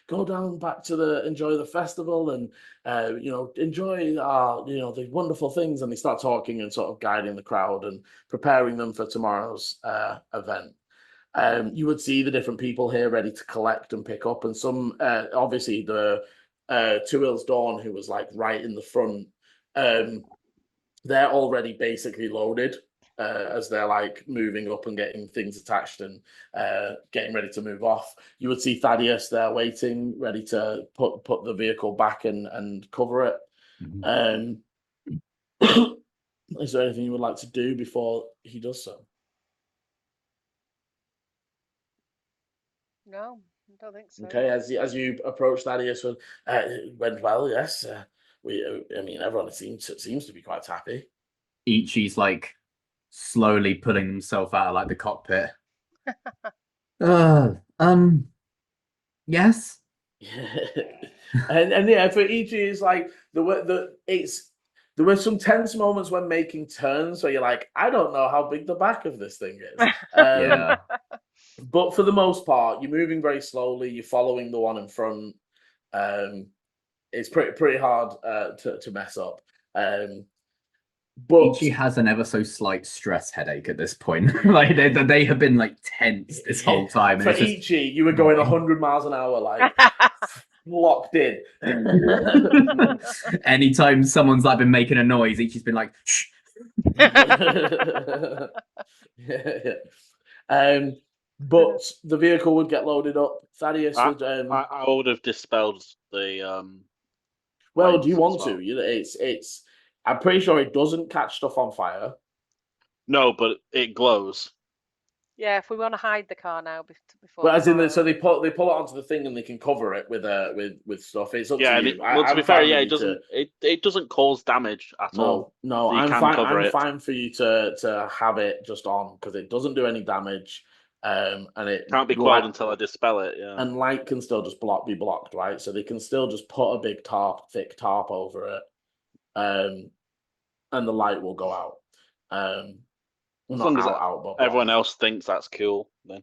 go down back to enjoy the festival, and enjoy our the wonderful things, and they start talking and sort of guiding the crowd and preparing them for tomorrow's event. You would see the different people here ready to collect and pick up, and some obviously the Two Hills Dawn, who was like right in the front, they're already basically loaded as they're like moving up and getting things attached and getting ready to move off. You would see Thaddeus there waiting, ready to put the vehicle back and cover it. Is there anything you would like to do before he does so? No, I don't think so. Okay, as you approach Thaddeus, went well. Yes, everyone seems to be quite happy. Ichi's like slowly pulling himself out of like the cockpit. Yes. and yeah, for Ichi, it's like there were some tense moments when making turns where you're like, I don't know how big the back of this thing is. Yeah. But for the most part, you're moving very slowly. You're following the one in front. It's pretty hard to mess up. But Ichi has an ever so slight stress headache at this point. Like they have been like tense this whole time. For Ichi, you were going 100 miles an hour, like locked in. Anytime someone's like been making a noise, Ichi's been like, shh. But the vehicle would get loaded up. Thaddeus would. I would have dispelled the. Well, do you want well. to? It's. I'm pretty sure it doesn't catch stuff on fire. No, but it glows. Yeah, if we want to hide the car now before. Well, as in, so they pull it onto the thing and they can cover it with stuff. It's up to you. To be fair, yeah, it doesn't cause damage at all. No, So I'm fine. I'm fine for you to have it just on because it doesn't do any damage. And it can't be quelled until I dispel it. Yeah, and light can still just be blocked, right? So they can still just put a big thick tarp over it, and the light will go out. As long as everyone else thinks that's cool, then.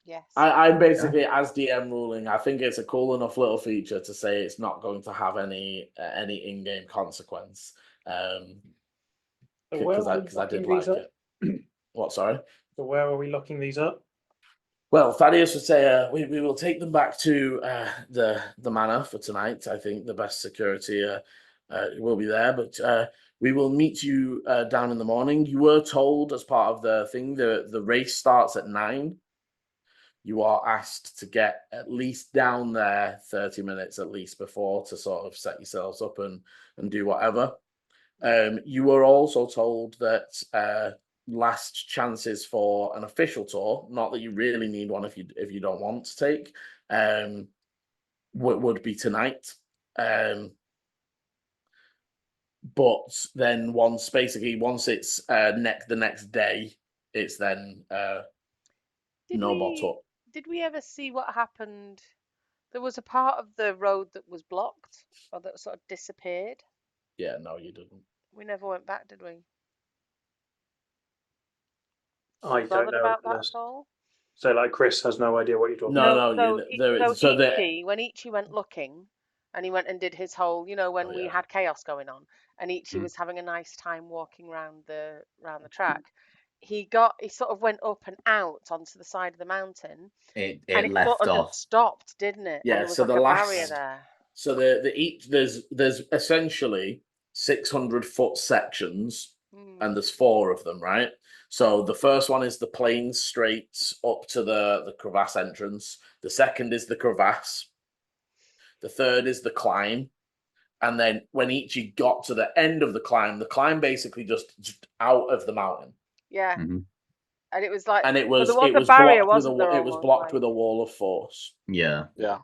Yes. I'm basically, as DM ruling, I think it's a cool enough little feature to say it's not going to have any in-game consequence. Because I did like it. What, sorry? So where are we locking these up? Well, Thaddeus would say we will take them back to the manor for tonight. I think the best security will be there, but we will meet you down in the morning. You were told as part of the thing the race starts at 9. You are asked to get at least down there 30 minutes at least before to sort of set yourselves up and do whatever. You were also told that last chances for an official tour, not that you really need one if you don't want to take, would be tonight. But then once it's the next day, it's then no more tour. Did we ever see what happened? There was a part of the road that was blocked or that sort of disappeared. Yeah, no, you didn't. We never went back, did we? I don't know about that at all. So, like, Chris has no idea what you're talking about. When Ichi went looking, and he went and did his whole, when we had chaos going on, and Ichi was having a nice time walking around the track. He sort of went up and out onto the side of the mountain. It left sort of just stopped, didn't it? Yeah. And there was so like the last barrier there. So there's essentially 600-foot sections, and there's 4 of them, right? So the first one is the plain straight up to the crevasse entrance. The second is the crevasse. The third is the climb. And then when Ichi got to the end of the climb basically just out of the mountain. Yeah. Mhm. And it was like, And it but was there was it a was barrier, blocked with wasn't there? it was almost, blocked like- with a wall of force. Yeah. Yeah.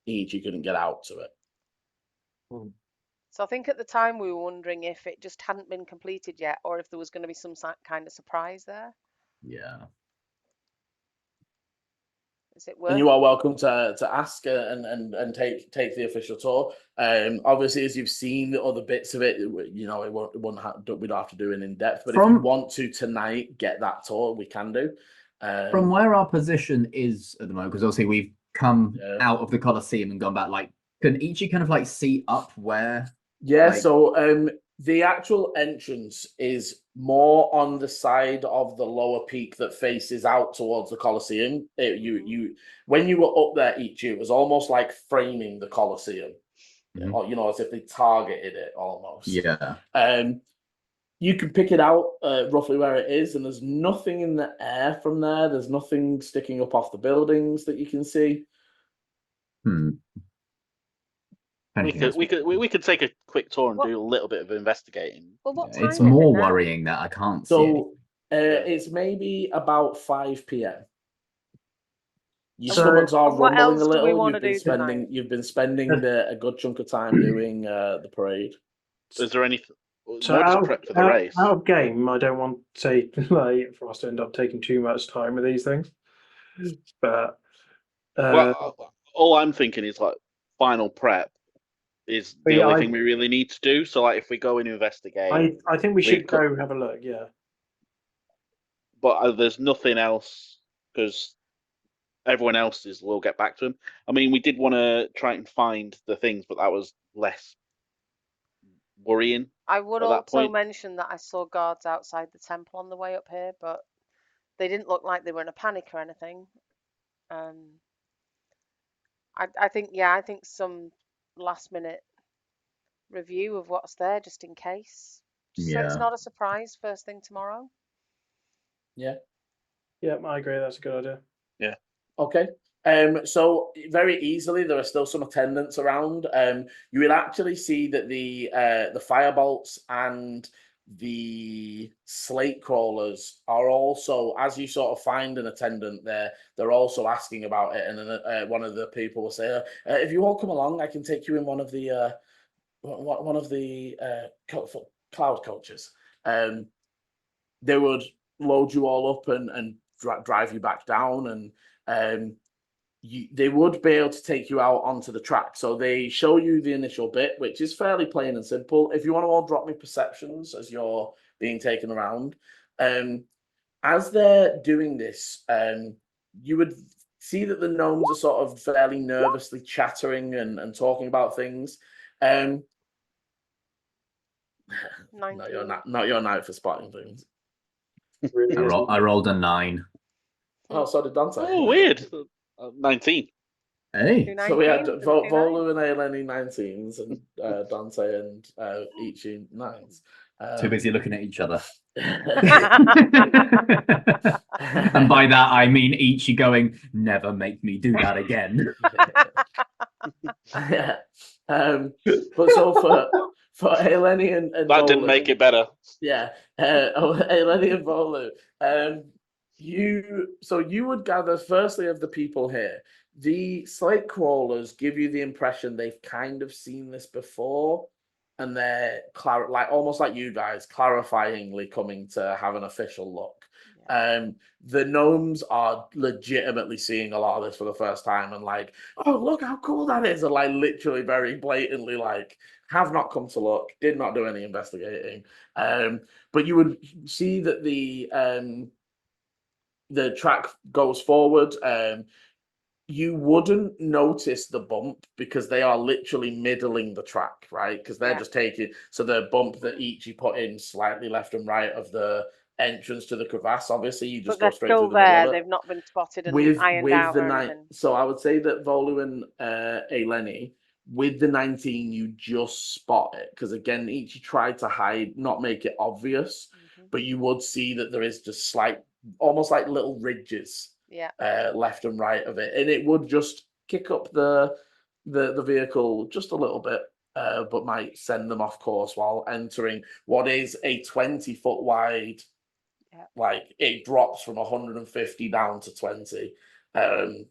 Ichi couldn't get out to it. So I think at the time we were wondering if it just hadn't been completed yet, or if there was going to be some kind of surprise there. Yeah. Is it And worth? you are welcome to ask and take the official tour. Obviously, as you've seen the other bits of it, you know, we don't have to do an in depth. But if you want to tonight get that tour, we can do. From where our position is at the moment, because obviously we've come out of the Colosseum and gone back. Like, can Ichi kind of like see up where? Yeah. Like- So the actual entrance is more on the side of the lower peak that faces out towards the Colosseum. When you were up there, Ichi, it was almost like framing the Colosseum. Or, you know, as if they targeted it almost. Yeah. You can pick it out roughly where it is, and there's nothing in the air from there. There's nothing sticking up off the buildings that you can see. We could take a quick tour and do a little bit of investigating. Well, what time It's is it more now? worrying that I can't see. So it's maybe about 5 p.m. Your So- stomachs are And what rumbling a else do we little. wanna do tonight? You've been spending a good chunk of time doing the parade. Is there anything? So More just out, prep for the out- race. out of game, I don't want to say like for us to end up taking too much time with these things. But Well, all I'm thinking is like final prep is the only thing we really need to do. So like if we go and investigate, I think we should could- go have a look. Yeah. but there's nothing else because everyone else's will get back to them. I mean, we did want to try and find the things, but that was less worrying. I would at that also point. mention that I saw guards outside the temple on the way up here, but they didn't look like they were in a panic or anything. I think some last minute review of what's there just in case. Just so it's Yeah. not a surprise first thing tomorrow. Yeah. Yeah, I agree. That's a good idea. Okay. So very easily there are still some attendants around. You will actually see that the firebolts and the slate crawlers are also, as you sort of find an attendant there, they're also asking about it. And then one of the people will say, "If you all come along, I can take you in one of the cloud coaches." They would load you all up and drive you back down, and they would be able to take you out onto the track. So they show you the initial bit, which is fairly plain and simple. If you want to all drop me perceptions as you're being taken around, as they're doing this, you would see that the gnomes are sort of fairly nervously chattering and talking about things. Not your night for spotting things. Really isn't. I rolled a 9. Oh, so did Dante. Oh, weird. 19. Hey. So we had 219s and Volu and Eleni 19s and Dante and Ichi 9s. Too busy looking at each other. and And by that I mean Ichi going, never make me do that again. yeah. But so for Eleni and That didn't Volu, make it better. Yeah. Eleni and Volu, you would gather firstly of the people here. The slate crawlers give you the impression they've kind of seen this before, and they're almost like you guys, clarifyingly coming to have an official look. Yeah. The gnomes are legitimately seeing a lot of this for the first time and like, oh, look how cool that is, and like literally very blatantly like have not come to look, did not do any investigating. But you would see that the track goes forward. You wouldn't notice the bump because they are literally middling the track, right? Because they're just taking the bump that Ichi put in slightly left and right of the entrance to the crevasse. Obviously, you just But they're go straight still through the middle there. of it. They've not been spotted and ironed out the or night. anything. So I would say that Volu and Eleni, with the 19, you just spot it because again, Ichi tried to hide, not make it obvious, but you would see that there is just slight, almost like little ridges, Yeah. left and right of it, and it would just kick up the the vehicle just a little bit, but might send them off course while entering what is a 20-foot wide. Yeah. Like it drops from 150 down to 20, and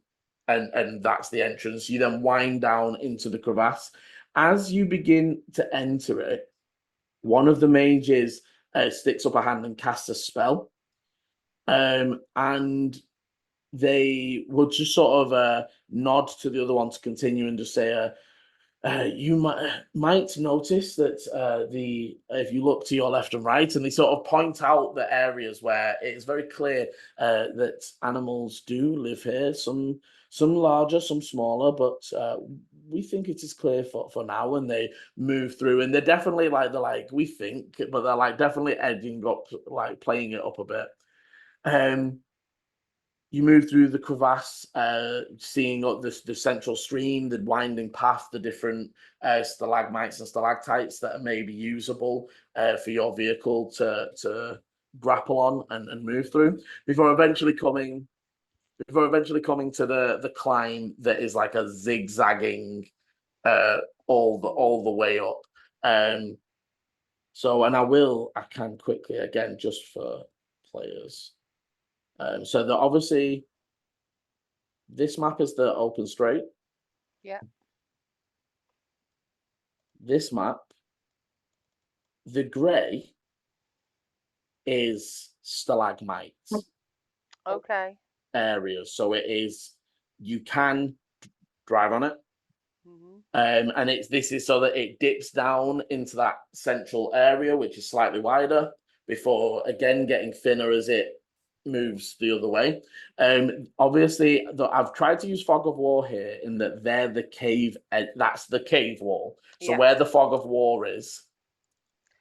that's the entrance. You then wind down into the crevasse. As you begin to enter it, one of the mages sticks up a hand and casts a spell, and they would just sort of nod to the other one to continue and just say, you might notice that if you look to your left and right, and they sort of point out the areas where it is very clear that animals do live here. Some larger, some smaller, but we think it is clear for now. And they move through, and they're definitely we think, but they're like definitely edging up, like playing it up a bit. You move through the crevasse, seeing the central stream, the winding path, the different stalagmites and stalactites that are maybe usable for your vehicle to grapple on and move through before eventually coming to the climb that is like a zigzagging all the way up. So, and I can quickly again just for players. So that obviously this map is the open straight. Yeah. This map, the grey is stalagmites Okay. areas. So it is, you can drive on it. Hmm. And this is so that it dips down into that central area, which is slightly wider, before again getting thinner as it moves the other way. Obviously, I've tried to use fog of war here in that they're the cave, that's the cave wall. So Yeah. where the fog of war is,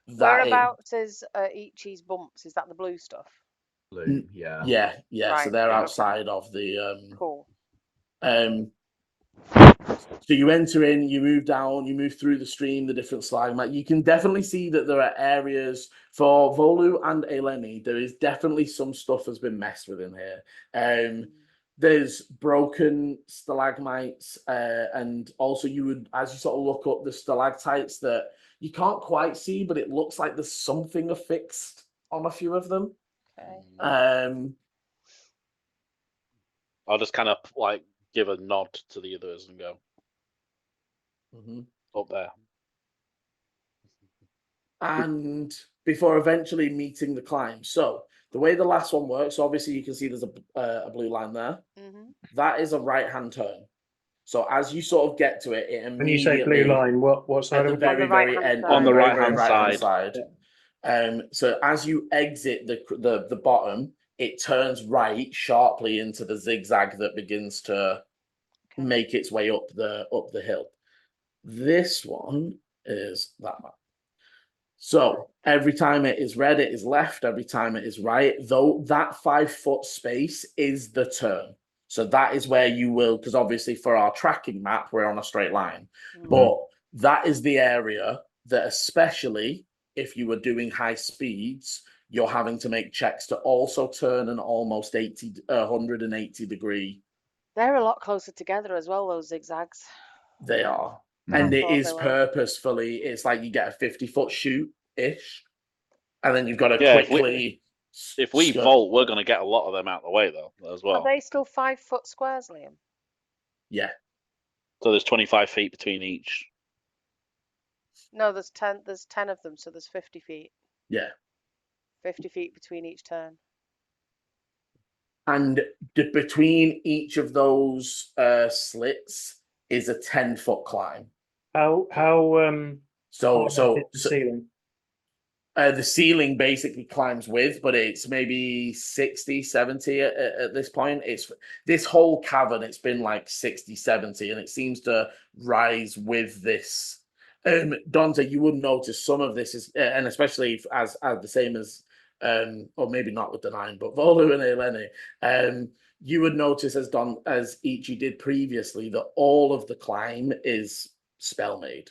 Whereabouts is Ichi's bumps? Is that the blue stuff? Blue, yeah. yeah. Right, So they're okay. outside of the Cool. So you enter in, you move down, you move through the stream, the different stalagmite. You can definitely see that there are areas for Volu and Eleni. There is definitely some stuff has been messed with in here. There's broken stalagmites, and also you would, as you sort of look up the stalactites that you can't quite see, but it looks like there's something affixed on a few of them. Okay. I'll just kind of like give a nod to the others and go up there. And before eventually meeting the climb. So the way the last one works, obviously you can see there's a blue line there. Hmm. That is a right-hand turn. So as you sort of get to it, it When you say blue immediately line, what side at the of it? very, very right-hand end, side. On the very, right-hand very right-hand side. side. So as you exit the bottom, it turns right sharply into the zigzag that begins to make its way up the hill. This one is that map. So every time it is red, it is left. Every time it is right, though that 5-foot space is the turn. So that is where you will, because obviously for our tracking map, we're on a straight line. But that is the area that, especially if you were doing high speeds, you're having to make checks to also turn an almost 180 degree. They're a lot closer together as well, those zigzags. They are. I And it thought is they were. purposefully, it's like you get a 50-foot shoot-ish, and then you've got to Yeah, quickly. If we vault, we're going to get a lot of them out of the way, though, as well. Are they still 5-foot squares, Liam? Yeah. So there's 25 feet between each. No, there's 10. There's 10 of them, so there's 50 feet. Yeah. 50 feet between each turn. And between each of those slits is a 10-foot climb. How So high is the ceiling? the ceiling basically climbs with, but it's maybe 60, 70 at this point. It's this whole cavern, it's been like 60, 70, and it seems to rise with this. Dante, you would notice some of this is, and especially as the same as, or maybe not with the 9, but Volu and Eleni, you would notice as Ichi did previously that all of the climb is spell made.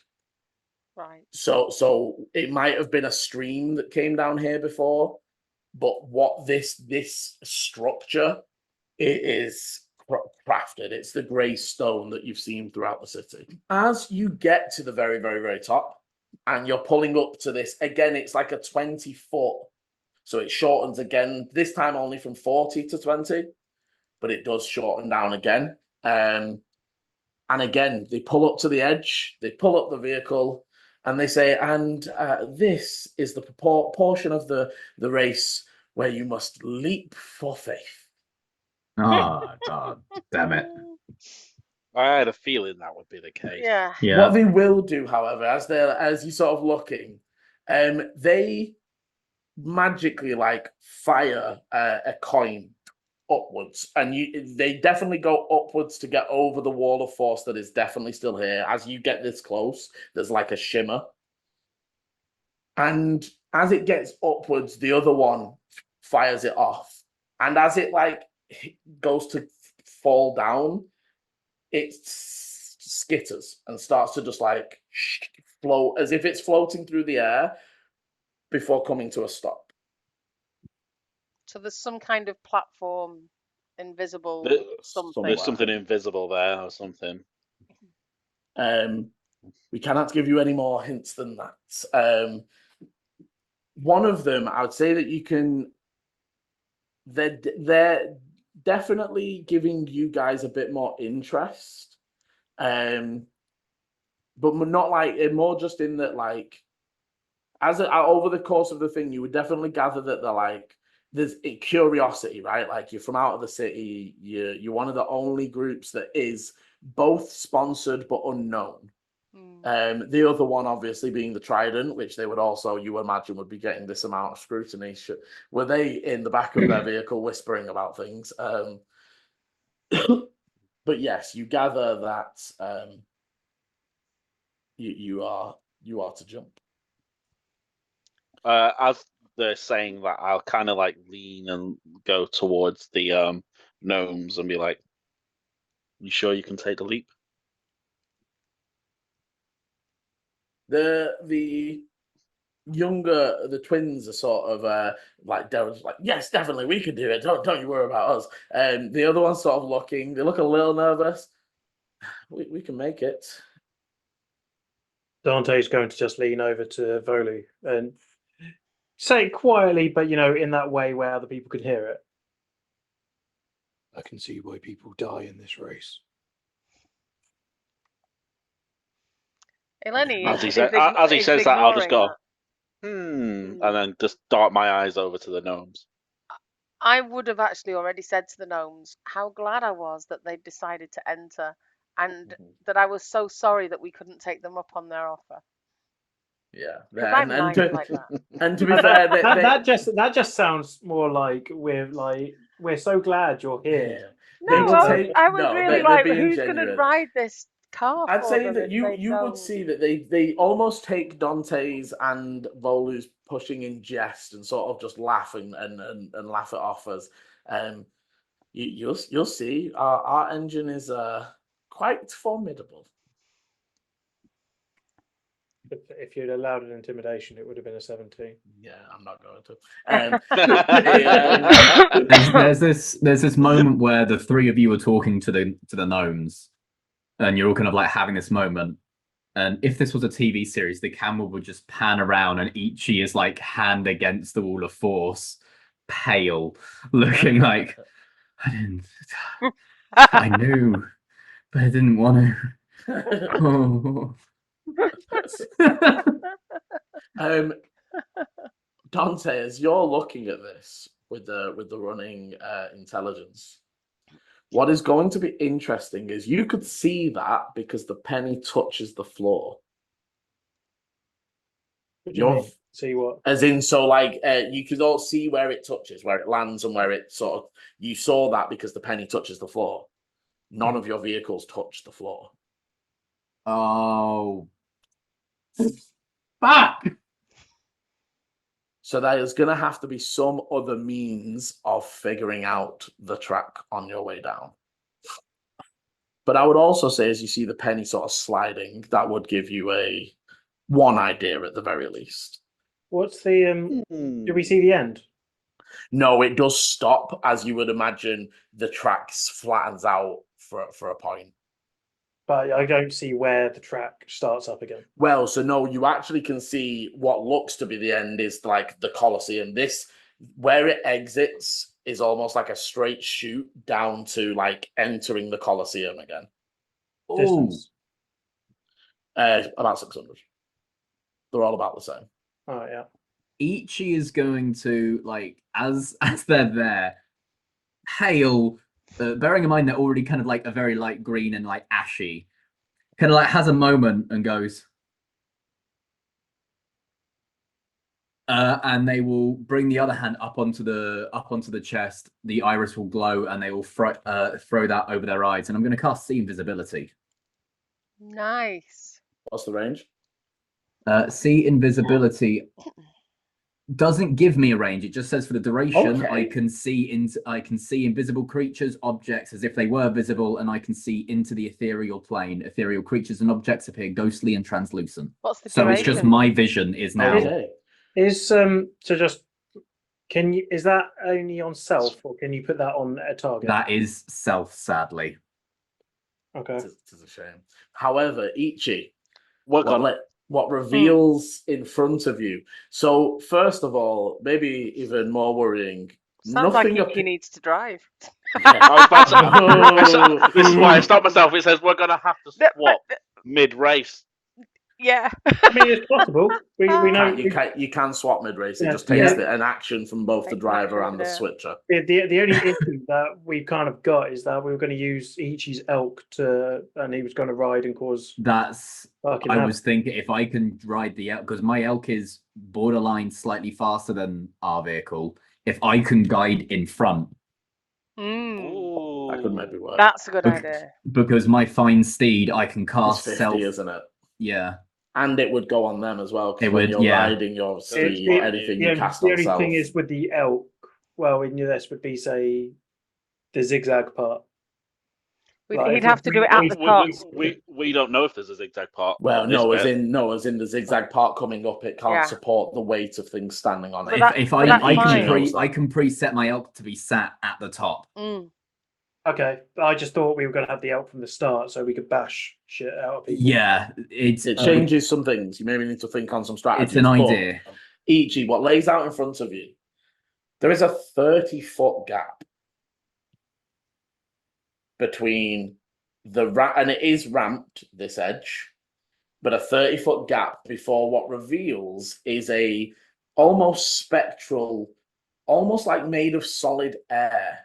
Right. So it might have been a stream that came down here before, but what this structure it is crafted. It's the grey stone that you've seen throughout the city. As you get to the very, very, very top, and you're pulling up to this, again, it's like a 20-foot. So it shortens again, this time only from 40 to 20, but it does shorten down again. And again, they pull up to the edge, they pull up the vehicle, and they say, and this is the portion of the race where you must leap for faith. Oh, God damn it. I had a feeling that would be the case. Yeah. Yeah. What they will do, however, as you're sort of looking, they magically like fire a coin upwards, and they definitely go upwards to get over the wall of force that is definitely still here. As you get this close, there's like a shimmer, and as it gets upwards, the other one fires it off, and as it like goes to fall down, it skitters and starts to just like float as if it's floating through the air before coming to a stop. So there's some kind of platform, invisible something. There's something invisible there or something. We cannot give you any more hints than that. One of them, I would say that you can. They're definitely giving you guys a bit more interest, but not like more just in that like over the course of the thing, you would definitely gather that they're like there's a curiosity, right? Like you're from out of the city, you're one of the only groups that is both sponsored but unknown. The other one obviously being the Trident, which they would also, you imagine, would be getting this amount of scrutiny. Were they in the back of their vehicle whispering about things? But yes, you gather that you are to jump. As they're saying that, I'll kind of like lean and go towards the gnomes and be like, "You sure you can take the leap?" The younger, the twins are sort of like Darren's like, yes, definitely we can do it. Don't you worry about us. The other one's sort of looking. They look a little nervous. We can make it. Dante's going to just lean over to Volu and say it quietly, but in that way where other people can hear it. I can see why people die in this race. Eleni As he is says that, I'll just go, ignoring and then just dart my eyes over to the gnomes. I would have actually already said to the gnomes how glad I was that they'd decided to enter, and that I was so sorry that we couldn't take them up on their offer. Yeah, Because I'm nice like that. And to be fair, that just sounds more like we're so glad you're here. No, I was really they're like, being who's going to genuine. ride this car? I'd for say them that if you they would don't? see that they almost take Dante's and Volu's pushing in jest and sort of just laughing and laugh it off as you'll see our engine is quite formidable. If you'd allowed an intimidation, it would have been a 17. Yeah, I'm not going to. There's this moment where the three of you are talking to the gnomes, and you're all kind of like having this moment. And if this was a TV series, the camera would just pan around, and Ichi is like hand against the wall of force, pale, looking like I knew, but I didn't want to. Oh. Dante, as you're looking at this with the running intelligence, what is going to be interesting is you could see that because the penny touches the floor. What do you mean? See what? As in, so like you could all see where it touches, where it lands, and where it sort of. You saw that because the penny touches the floor. None of your vehicles touch the floor. Oh. Fuck! So there's going to have to be some other means of figuring out the track on your way down. But I would also say, as you see the penny sort of sliding, that would give you one idea at the very least. What's the do we see the end? No, it does stop, as you would imagine. The track flattens out for a point. But I don't see where the track starts up again. Well, so no, you actually can see what looks to be the end is like the Colosseum. This, where it exits, is almost like a straight shoot down to like entering the Colosseum again. Oh, Distance. About 600. They're all about the same. Oh yeah. Ichi is going to like as they're there, hail. Bearing in mind they're already kind of like a very light green and like ashy, kind of like has a moment and goes. And they will bring the other hand up onto the chest. The iris will glow, and they will throw that over their eyes. And I'm going to cast See Invisibility. Nice. What's the range? See Invisibility doesn't give me a range. It just says for the duration, I Okay. can see invisible creatures, objects as if they were visible, and I can see into the ethereal plane. Ethereal creatures and objects appear ghostly and translucent. What's the So duration? it's just my vision is now. Okay. Is so just is that only on self, or can you put that on a target? That is self, sadly. Okay. It is a shame. However, Ichi, Work on. what reveals in front of you. So first of all, maybe even more worrying. Sounds like nothing he needs to drive. I was about to, Oh. this is why I stopped myself. It says we're gonna have to swap mid-race. Yeah. I mean, it's possible. We know You can swap mid race. It Yeah, just takes yeah. an action from both the Takes an driver action, and the yeah. switcher. the only issue that we've kind of got is that we were going to use Ichi's elk and he was going to ride and cause. That's. fucking I havoc. was thinking if I can ride the elk, because my elk is borderline slightly faster than our vehicle. If I can guide in front, Mm, That could maybe work. that's a good Bec- idea. because my fine steed, I can It's cast 50, self. isn't it? Yeah, And it would go on them as well. It Because when would, you're yeah. riding your It- steed, it- anything you cast the on only self. thing is with the elk. Well, in this would be say the zigzag part. Like, He'd if have to do it at the top. We don't know if there's a zigzag part. Well, on this no, bit. as in the zigzag part coming up, it can't Yeah. support the weight of things standing on So it. that- if but that's I fine. can preset my elk to be sat at the top. Mm. Okay, I just thought we were going to have the elk from the start so we could bash shit out of people. Yeah, it changes some things. You maybe need to think on some strategies. It's an but idea. Ichi, what lays out in front of you, there is a 30-foot gap between and it is ramped, this edge, but a 30-foot gap before what reveals is a almost spectral, almost like made of solid air.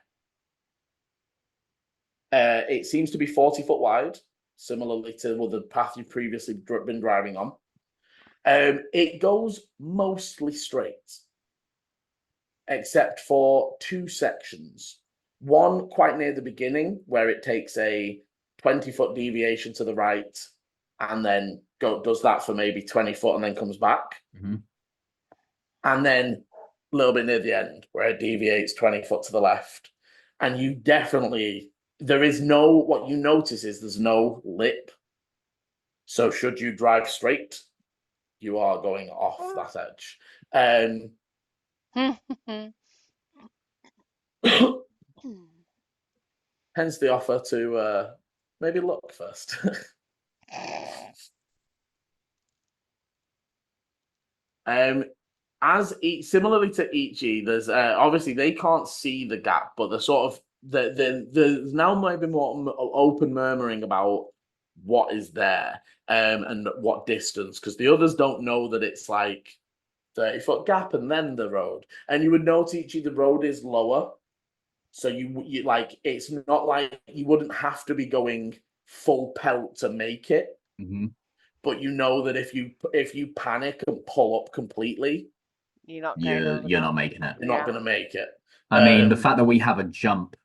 It seems to be 40 foot wide, similarly to the path you've previously been driving on. It goes mostly straight, except for two sections. One quite near the beginning, where it takes a 20-foot deviation to the right, and then does that for maybe 20 foot, and then comes back. Mhm. And then a little bit near the end, where it deviates 20 foot to the left. And you definitely, what you notice is there's no lip. So should you drive straight, you are going off that edge. Hence the offer to maybe look first. Similarly to Ichi, there's obviously they can't see the gap, but the sort of there's now maybe more open murmuring about what is there and what distance, because the others don't know that it's like 30-foot gap and then the road. And you would note, Ichi, the road is lower, so you like it's not like you wouldn't have to be going full pelt to make it. Mhm. But you know that if you panic and pull up completely, You're not You're not making it. you're not going to make it. I mean, the fact that we have a jump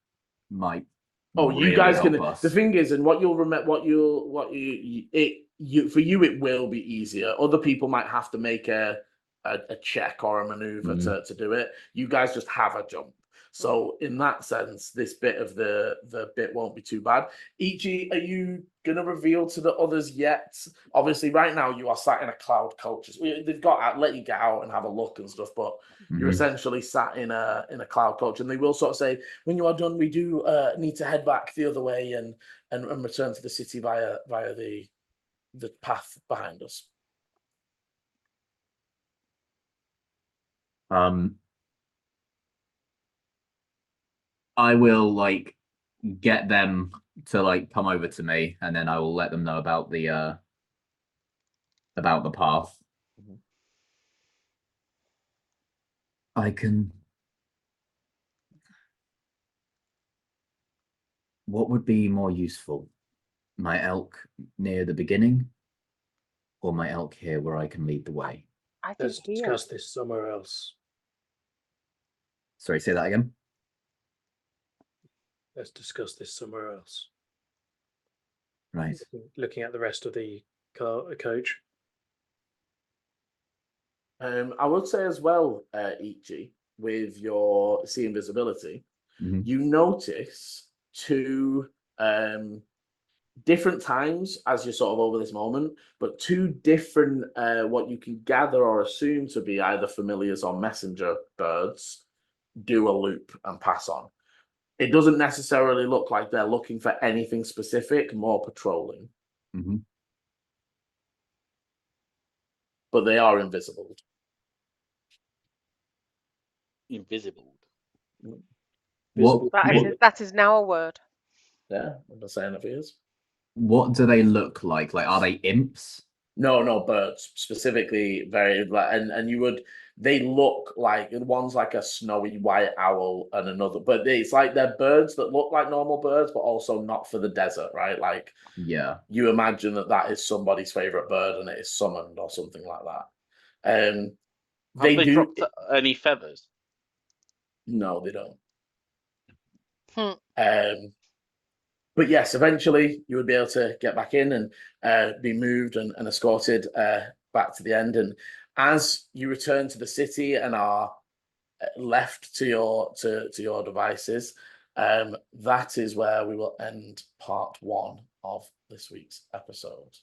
might. Oh, really you guys help can. us. The thing is, and what you'll remember, for you, it will be easier. Other people might have to make a check or a maneuver to do it. You guys just have a jump. So in that sense, this bit of the bit won't be too bad. Ichi, are you gonna reveal to the others yet? Obviously, right now you are sat in a cloud culture. They've got out, let you get out and have a look and stuff, but you're essentially sat in a cloud culture, and they will sort of say, when you are done, we do need to head back the other way and return to the city via the path behind us. I will like get them to like come over to me, and then I will let them know about the path. I can. What would be more useful? My elk near the beginning, or my elk here where I can lead the way? I think Let's here. discuss this somewhere else. Sorry, say that again. Let's discuss this somewhere else. Right. Looking at the rest of the coach. I would say as well, Ichi, with your see invisibility, you notice two different times as you're sort of over this moment, but two different what you can gather or assume to be either familiars or messenger birds do a loop and pass on. It doesn't necessarily look like they're looking for anything specific, more patrolling. But they are invisible. Invisible. What? That is now a word. Yeah, I'm not saying it is. What do they look like? Like, are they imps? No, birds specifically. Very and you would. They look like one's like a snowy white owl, and another, but it's like they're birds that look like normal birds, but also not for the desert, right? Like, yeah, you imagine that is somebody's favorite bird, and it is summoned or something like that. Have they do dropped any feathers? No, they don't. But yes, eventually you would be able to get back in and be moved and escorted back to the end. And as you return to the city and are left to your devices, that is where we will end part 1 of this week's episode.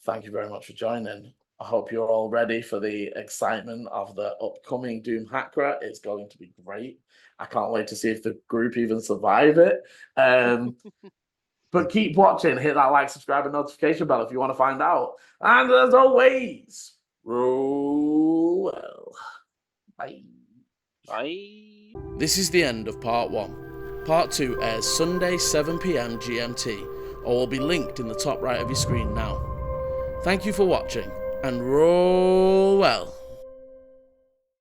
Thank you very much for joining. I hope you're all ready for the excitement of the upcoming Doomhakre. It's going to be great. I can't wait to see if the group even survive it. But keep watching. Hit that like, subscribe, and notification bell if you want to find out. And as always, roll well. Bye. Bye. This is the end of part 1. Part 2 airs Sunday, 7 p.m. GMT, or will be linked in the top right of your screen now. Thank you for watching, and roll well.